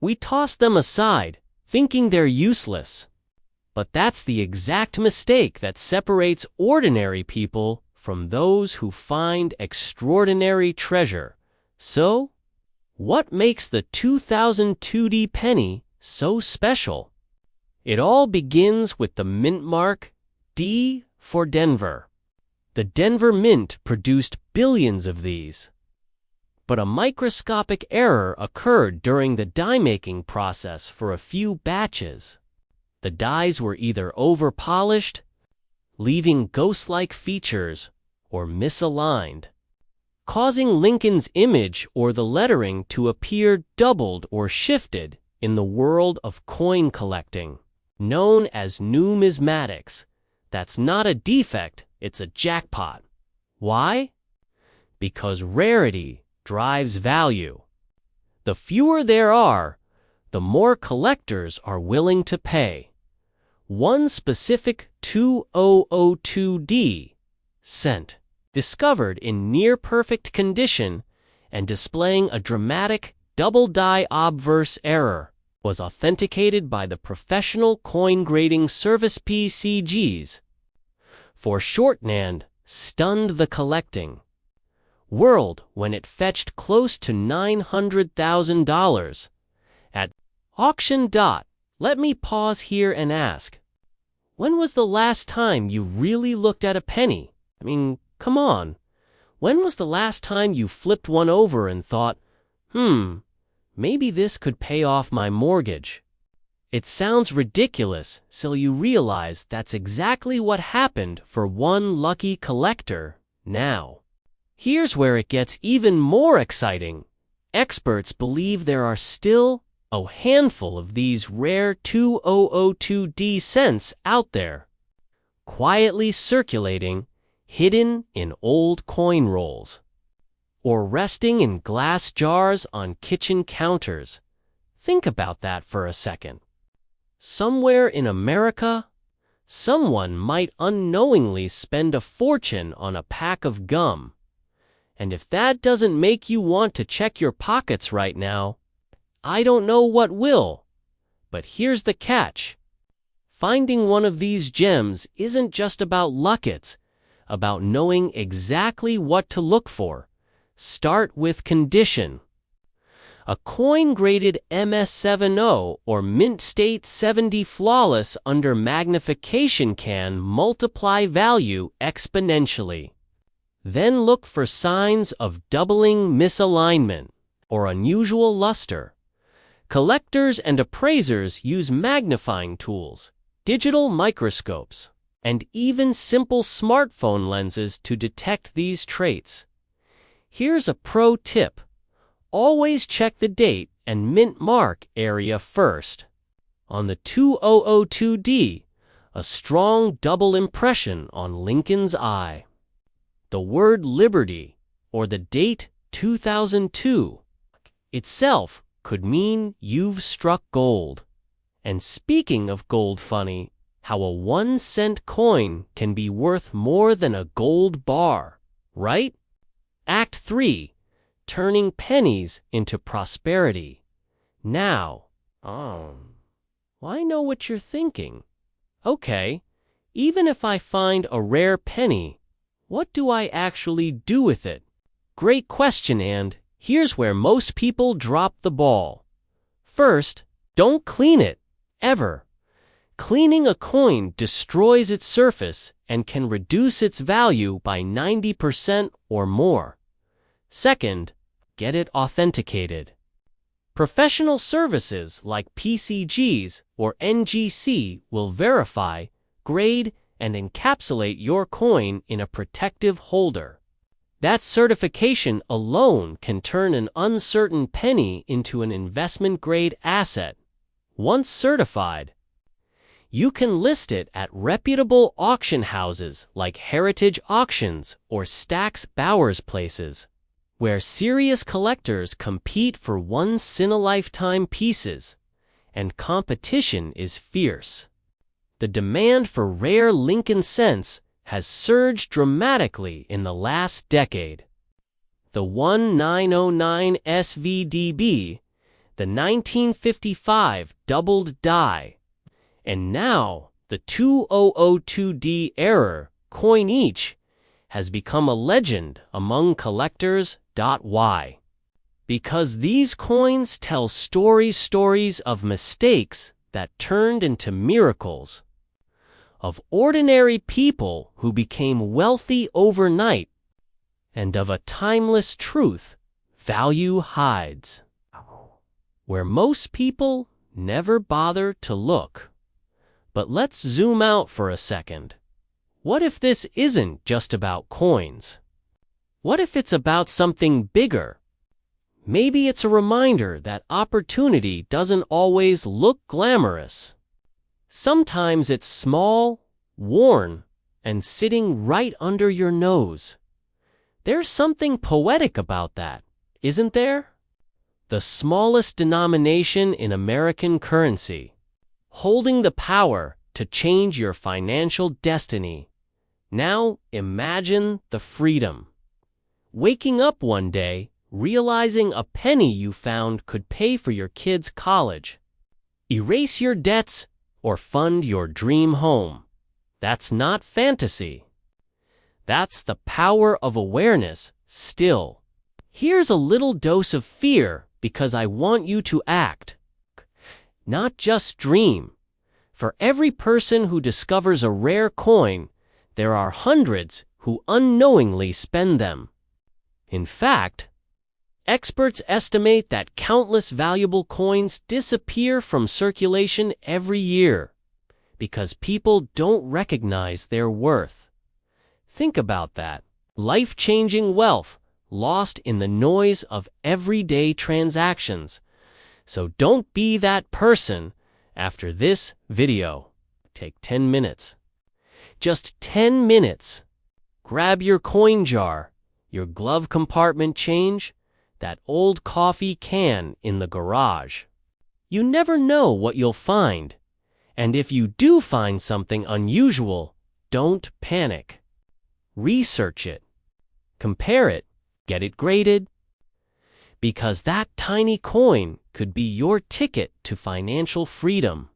We toss them aside, thinking they're useless. But that's the exact mistake that separates ordinary people from those who find extraordinary treasure. So, what makes the 2002D penny so special? It all begins with the mint mark, D for Denver. The Denver Mint produced billions of these. But a microscopic error occurred during the die-making process for a few batches. The dies were either over-polished, leaving ghost-like features, or misaligned, causing Lincoln's image or the lettering to appear doubled or shifted in the world of coin collecting, known as numismatics. That's not a defect, it's a jackpot. Why? Because rarity drives value. The fewer there are, the more collectors are willing to pay. One specific 2002D cent, discovered in near-perfect condition and displaying a dramatic double die obverse error, was authenticated by the Professional Coin Grading Service (PCGs). For shorthand, stunned the collecting. world when it fetched close to $900,000 at auction. Let me pause here and ask, when was the last time you really looked at a penny? I mean, come on. When was the last time you flipped one over and thought, maybe this could pay off my mortgage? It sounds ridiculous, so you realize that's exactly what happened for one lucky collector. Now, here's where it gets even more exciting. Experts believe there are still a handful of these rare 2002D cents out there, quietly circulating, hidden in old coin rolls, or resting in glass jars on kitchen counters. Think about that for a second. Somewhere in America, someone might unknowingly spend a fortune on a pack of gum. And if that doesn't make you want to check your pockets right now, I don't know what will. But here's the catch. Finding one of these gems isn't just about luck, it's about knowing exactly what to look for. Start with condition. A coin graded MS70 or mint state 70 flawless under magnification can multiply value exponentially. Then look for signs of doubling misalignment or unusual luster. Collectors and appraisers use magnifying tools, digital microscopes, and even simple smartphone lenses to detect these traits. Here's a pro tip. Always check the date and mint mark area first. On the 2002D, a strong double impression on Lincoln's eye. The word liberty, or the date 2002, itself could mean you've struck gold. And speaking of gold, funny how a 1-cent coin can be worth more than a gold bar, right? Act 3. Turning pennies into prosperity. Now, I know what you're thinking. Okay, even if I find a rare penny, what do I actually do with it? Great question, and here's where most people drop the ball. First, don't clean it, ever. Cleaning a coin destroys its surface and can reduce its value by 90% or more. Second, get it authenticated. Professional services like PCGs or NGC will verify, grade, and encapsulate your coin in a protective holder. That certification alone can turn an uncertain penny into an investment-grade asset. Once certified, you can list it at reputable auction houses like Heritage Auctions or Stack's Bowers Places, where serious collectors compete for once-in-a-lifetime pieces, and competition is fierce. The demand for rare Lincoln cents has surged dramatically in the last decade. The 1909 SVDB, the 1955 doubled die, and now the 2002D error coinage has become a legend among collectors. Why? Because these coins tell stories of mistakes that turned into miracles, of ordinary people who became wealthy overnight, and of a timeless truth: value hides where most people never bother to look. But let's zoom out for a second. What if this isn't just about coins? What if it's about something bigger? Maybe it's a reminder that opportunity doesn't always look glamorous. Sometimes it's small, worn, and sitting right under your nose. There's something poetic about that, isn't there? The smallest denomination in American currency, holding the power to change your financial destiny. Now imagine the freedom. Waking up one day, realizing a penny you found could pay for your kids' college, erase your debts, or fund your dream home. That's not fantasy. That's the power of awareness, still. Here's a little dose of fear because I want you to act, not just dream. For every person who discovers a rare coin, there are hundreds who unknowingly spend them. In fact, experts estimate that countless valuable coins disappear from circulation every year because people don't recognize their worth. Think about that. Life-changing wealth lost in the noise of everyday transactions. So don't be that person. After this video, take 10 minutes. Just 10 minutes. Grab your coin jar, your glove compartment change, that old coffee can in the garage. You never know what you'll find. And if you do find something unusual, don't panic. Research it. Compare it. Get it graded. Because that tiny coin could be your ticket to financial freedom.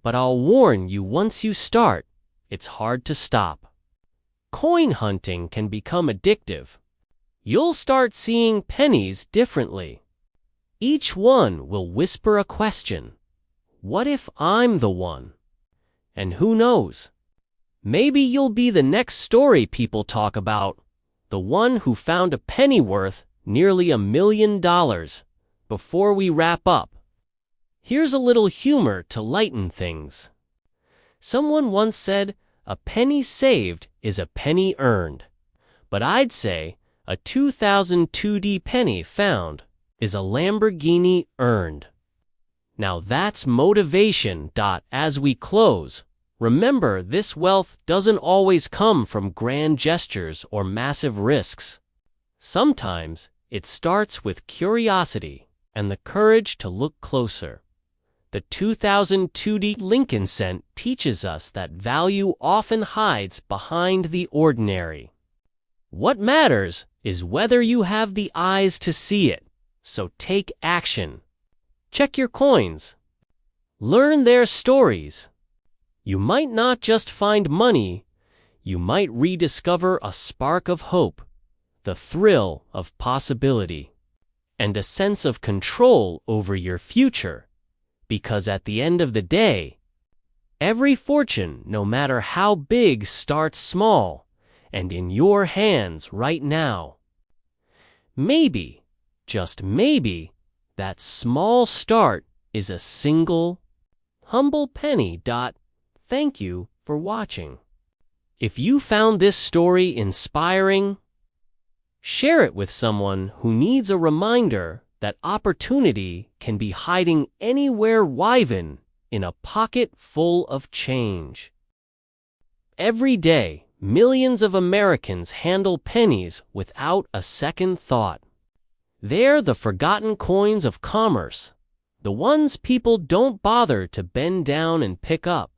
But I'll warn you, once you start, it's hard to stop. Coin hunting can become addictive. You'll start seeing pennies differently. Each one will whisper a question. What if I'm the one? And who knows? Maybe you'll be the next story people talk about, the one who found a penny worth nearly $1 million. Before we wrap up, here's a little humor to lighten things. Someone once said, a penny saved is a penny earned. But I'd say a 2002D penny found is a Lamborghini earned. Now that's motivation. As we close, remember, this wealth doesn't always come from grand gestures or massive risks. Sometimes it starts with curiosity and the courage to look closer. The 2002D Lincoln cent teaches us that value often hides behind the ordinary. What matters is whether you have the eyes to see it, so take action. Check your coins. Learn their stories. You might not just find money, you might rediscover a spark of hope, the thrill of possibility, and a sense of control over your future. Because at the end of the day, every fortune, no matter how big, starts small and in your hands right now. Maybe, just maybe, that small start is a single, humble penny. Thank you for watching. If you found this story inspiring, share it with someone who needs a reminder that opportunity can be hiding anywhere, even in a pocket full of change. Every day, millions of Americans handle pennies without a second thought. They're the forgotten coins of commerce, the ones people don't bother to bend down and pick up.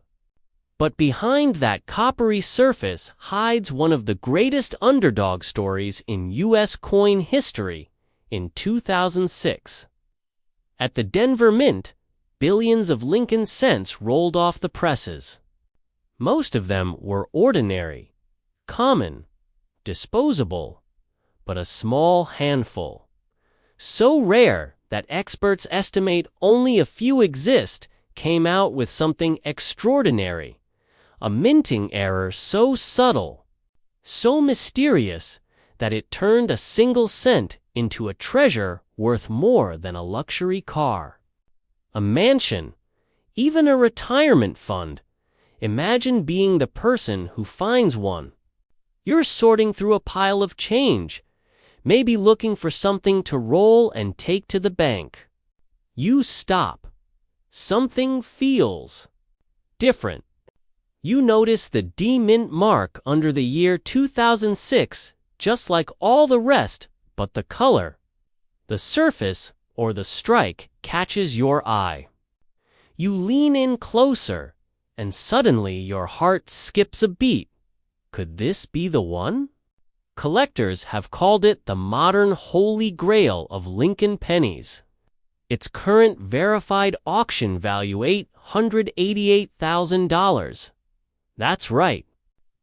But behind that coppery surface hides one of the greatest underdog stories in U.S. coin history. In 2006, at the Denver Mint, billions of Lincoln cents rolled off the presses. Most of them were ordinary, common, disposable, but a small handful. So rare that experts estimate only a few exist, came out with something extraordinary. A minting error so subtle, so mysterious, that it turned a single cent into a treasure worth more than a luxury car, a mansion, even a retirement fund. Imagine being the person who finds one. You're sorting through a pile of change, maybe looking for something to roll and take to the bank. You stop. Something feels different. You notice the D-Mint mark under the year 2006, just like all the rest, but the color, the surface, or the strike catches your eye. You lean in closer, and suddenly your heart skips a beat. Could this be the one? Collectors have called it the modern holy grail of Lincoln pennies. Its current verified auction value $888,000. That's right.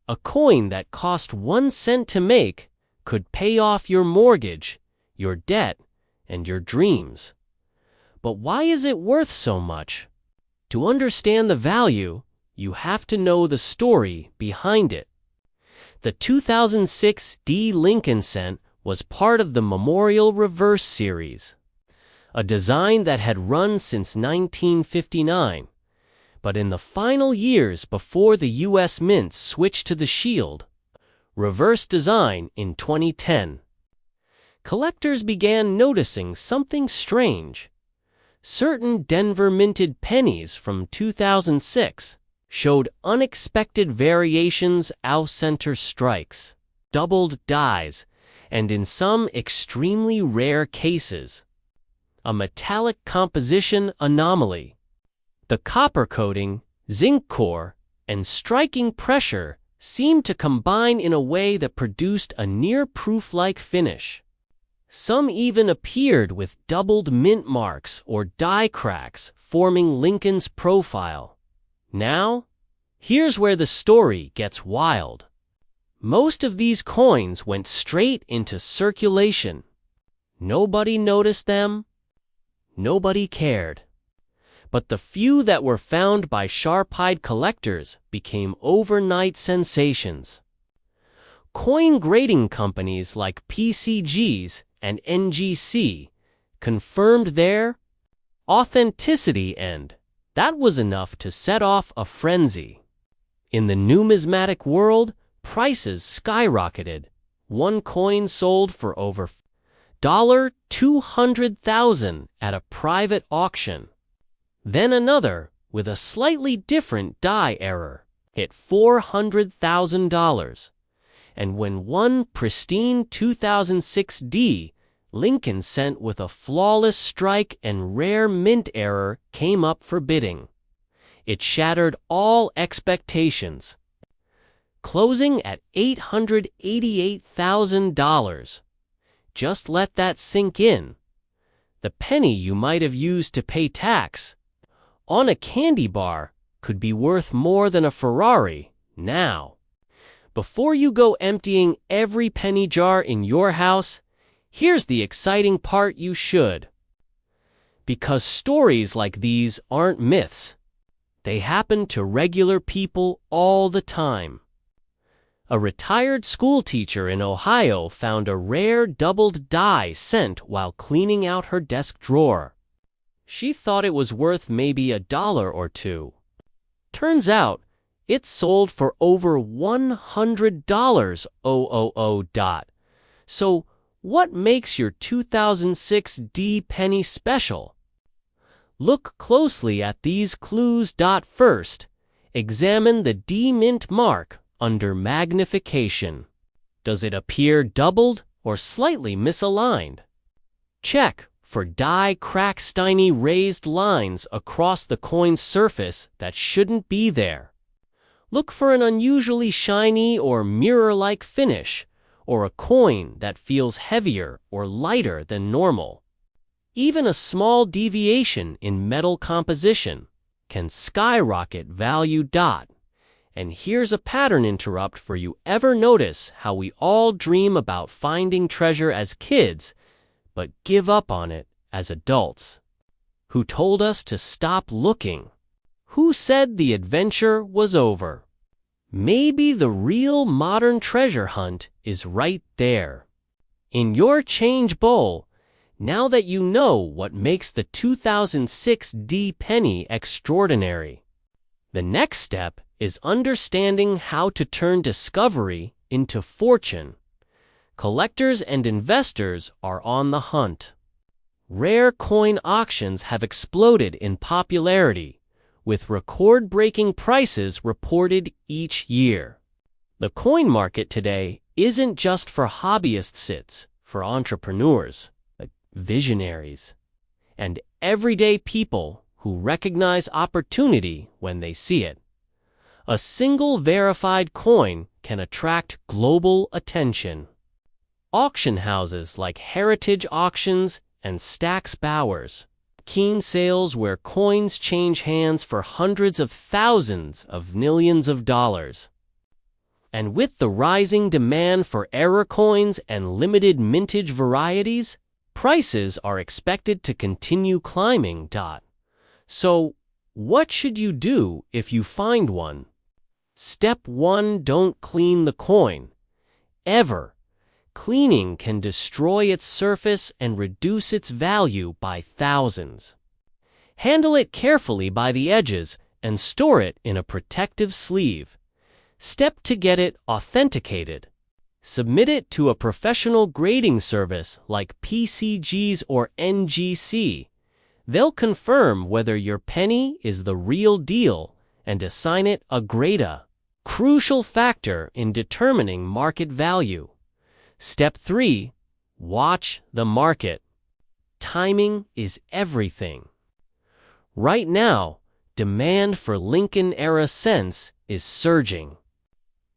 A coin that cost 1 cent to make could pay off your mortgage, your debt, and your dreams. But why is it worth so much? To understand the value, you have to know the story behind it. The 2006 D Lincoln cent was part of the Memorial Reverse series, a design that had run since 1959. But in the final years before the U.S. Mint switched to the shield, reverse design in 2010, collectors began noticing something strange. Certain Denver minted pennies from 2006 showed unexpected variations, out-center strikes, doubled dies, and in some extremely rare cases, a metallic composition anomaly. The copper coating, zinc core, and striking pressure seemed to combine in a way that produced a near-proof-like finish. Some even appeared with doubled mint marks or die cracks forming Lincoln's profile. Now, here's where the story gets wild. Most of these coins went straight into circulation. Nobody noticed them. Nobody cared. But the few that were found by sharp-eyed collectors became overnight sensations. Coin grading companies like PCGs and NGC confirmed their authenticity, and that was enough to set off a frenzy. In the numismatic world, prices skyrocketed. One coin sold for over $200,000 at a private auction. Then another, with a slightly different die error, hit $400,000. And when one pristine 2006 D Lincoln cent with a flawless strike and rare mint error came up for bidding, it shattered all expectations, closing at $888,000. Just let that sink in. The penny you might have used to pay tax on a candy bar could be worth more than a Ferrari now. Before you go emptying every penny jar in your house, here's the exciting part you should. Because stories like these aren't myths. They happen to regular people all the time. A retired schoolteacher in Ohio found a rare doubled die cent while cleaning out her desk drawer. She thought it was worth maybe $1 or $2. Turns out, it sold for over $100. So, what makes your 2006 D penny special? Look closely at these clues. First, examine the D mint mark under magnification. Does it appear doubled or slightly misaligned? Check for die cracks, tiny raised lines across the coin's surface that shouldn't be there. Look for an unusually shiny or mirror-like finish, or a coin that feels heavier or lighter than normal. Even a small deviation in metal composition can skyrocket value. And here's a pattern interrupt for you. Ever notice how we all dream about finding treasure as kids, but give up on it as adults? Who told us to stop looking? Who said the adventure was over? Maybe the real modern treasure hunt is right there, in your change bowl. Now that you know what makes the 2006 D penny extraordinary, the next step is understanding how to turn discovery into fortune. Collectors and investors are on the hunt. Rare coin auctions have exploded in popularity, with record-breaking prices reported each year. The coin market today isn't just for hobbyists, it's for entrepreneurs, visionaries, and everyday people who recognize opportunity when they see it. A single verified coin can attract global attention. Auction houses like Heritage Auctions and Stack's Bowers, keen sales where coins change hands for hundreds of thousands of millions of dollars. And with the rising demand for error coins and limited mintage varieties, prices are expected to continue climbing. So, what should you do if you find one? Step 1. Don't clean the coin. Ever. Cleaning can destroy its surface and reduce its value by thousands. Handle it carefully by the edges and store it in a protective sleeve. Step 2. Get it authenticated. Submit it to a professional grading service like PCGs or NGC. They'll confirm whether your penny is the real deal and assign it a grade A, crucial factor in determining market value. Step 3. Watch the market. Timing is everything. Right now, demand for Lincoln-era cents is surging.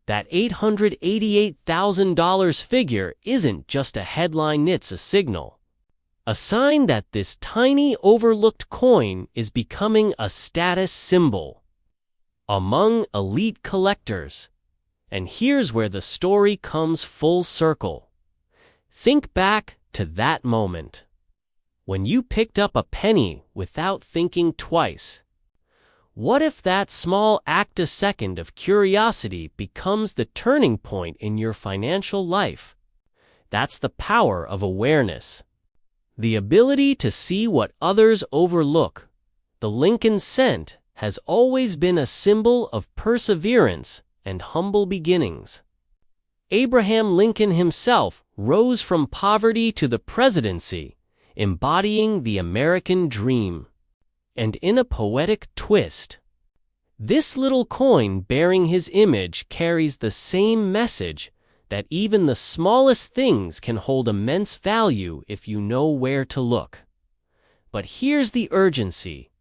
That $888,000 figure isn't just a headline, it's a signal. A sign that this tiny overlooked coin is becoming a status symbol among elite collectors. And here's where the story comes full circle. Think back to that moment when you picked up a penny without thinking twice. What if that small act, a second of curiosity, becomes the turning point in your financial life? That's the power of awareness. The ability to see what others overlook. The Lincoln cent has always been a symbol of perseverance and humble beginnings. Abraham Lincoln himself rose from poverty to the presidency, embodying the American dream. And in a poetic twist, this little coin bearing his image carries the same message that even the smallest things can hold immense value if you know where to look. But here's the urgency.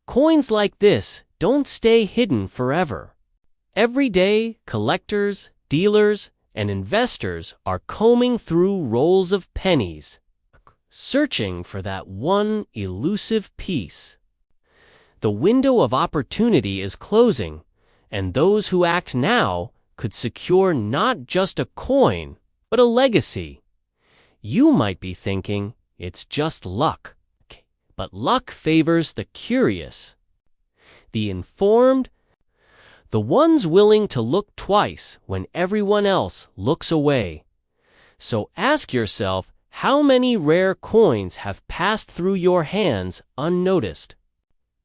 Coins like this don't stay hidden forever. Every day, collectors, dealers, and investors are combing through rolls of pennies, searching for that one elusive piece. The window of opportunity is closing, and those who act now could secure not just a coin, but a legacy. You might be thinking, it's just luck. But luck favors the curious, the informed, the ones willing to look twice when everyone else looks away. So ask yourself, how many rare coins have passed through your hands unnoticed?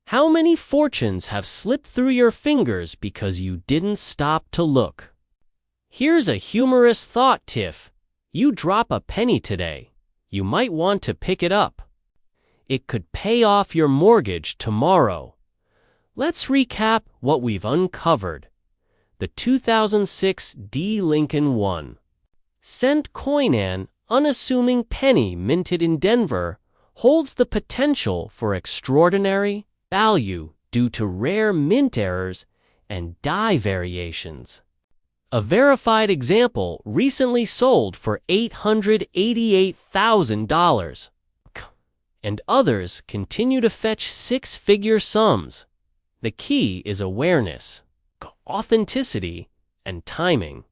How many fortunes have slipped through your fingers because you didn't stop to look? Here's a humorous thought, Tiff. You drop a penny today. You might want to pick it up. It could pay off your mortgage tomorrow. Let's recap what we've uncovered. The 2006 D. Lincoln 1 cent coin, an unassuming penny minted in Denver, holds the potential for extraordinary value due to rare mint errors and die variations. A verified example recently sold for $888,000, and others continue to fetch six-figure sums. The key is awareness, authenticity, and timing.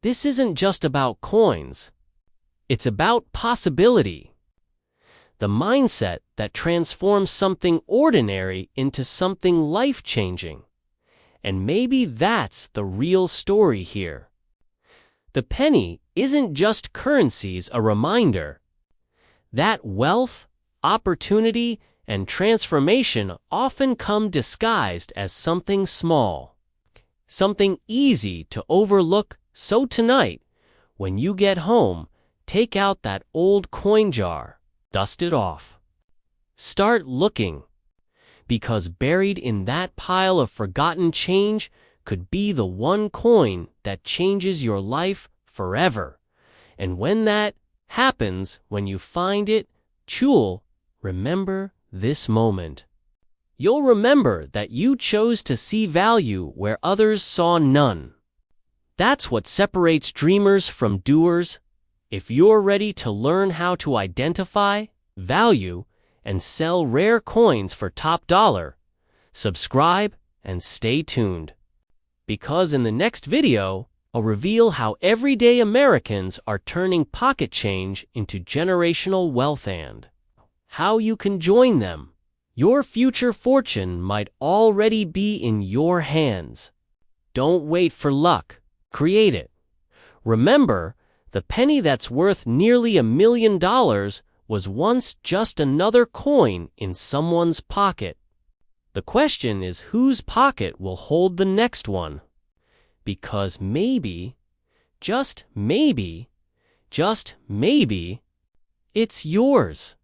This isn't just about coins. It's about possibility. The mindset that transforms something ordinary into something life-changing. And maybe that's the real story here. The penny isn't just currencies, a reminder that wealth, opportunity, and transformation often come disguised as something small, something easy to overlook. So tonight, when you get home, take out that old coin jar. Dust it off. Start looking, because buried in that pile of forgotten change could be the one coin that changes your life forever. And when that happens, when you find it, remember this moment. You'll remember that you chose to see value where others saw none. That's what separates dreamers from doers. If you're ready to learn how to identify, value, and sell rare coins for top dollar, subscribe and stay tuned. Because in the next video, I'll reveal how everyday Americans are turning pocket change into generational wealth and how you can join them. Your future fortune might already be in your hands. Don't wait for luck. Create it. Remember, the penny that's worth nearly $1 million was once just another coin in someone's pocket. The question is whose pocket will hold the next one? Because maybe, just maybe, it's yours.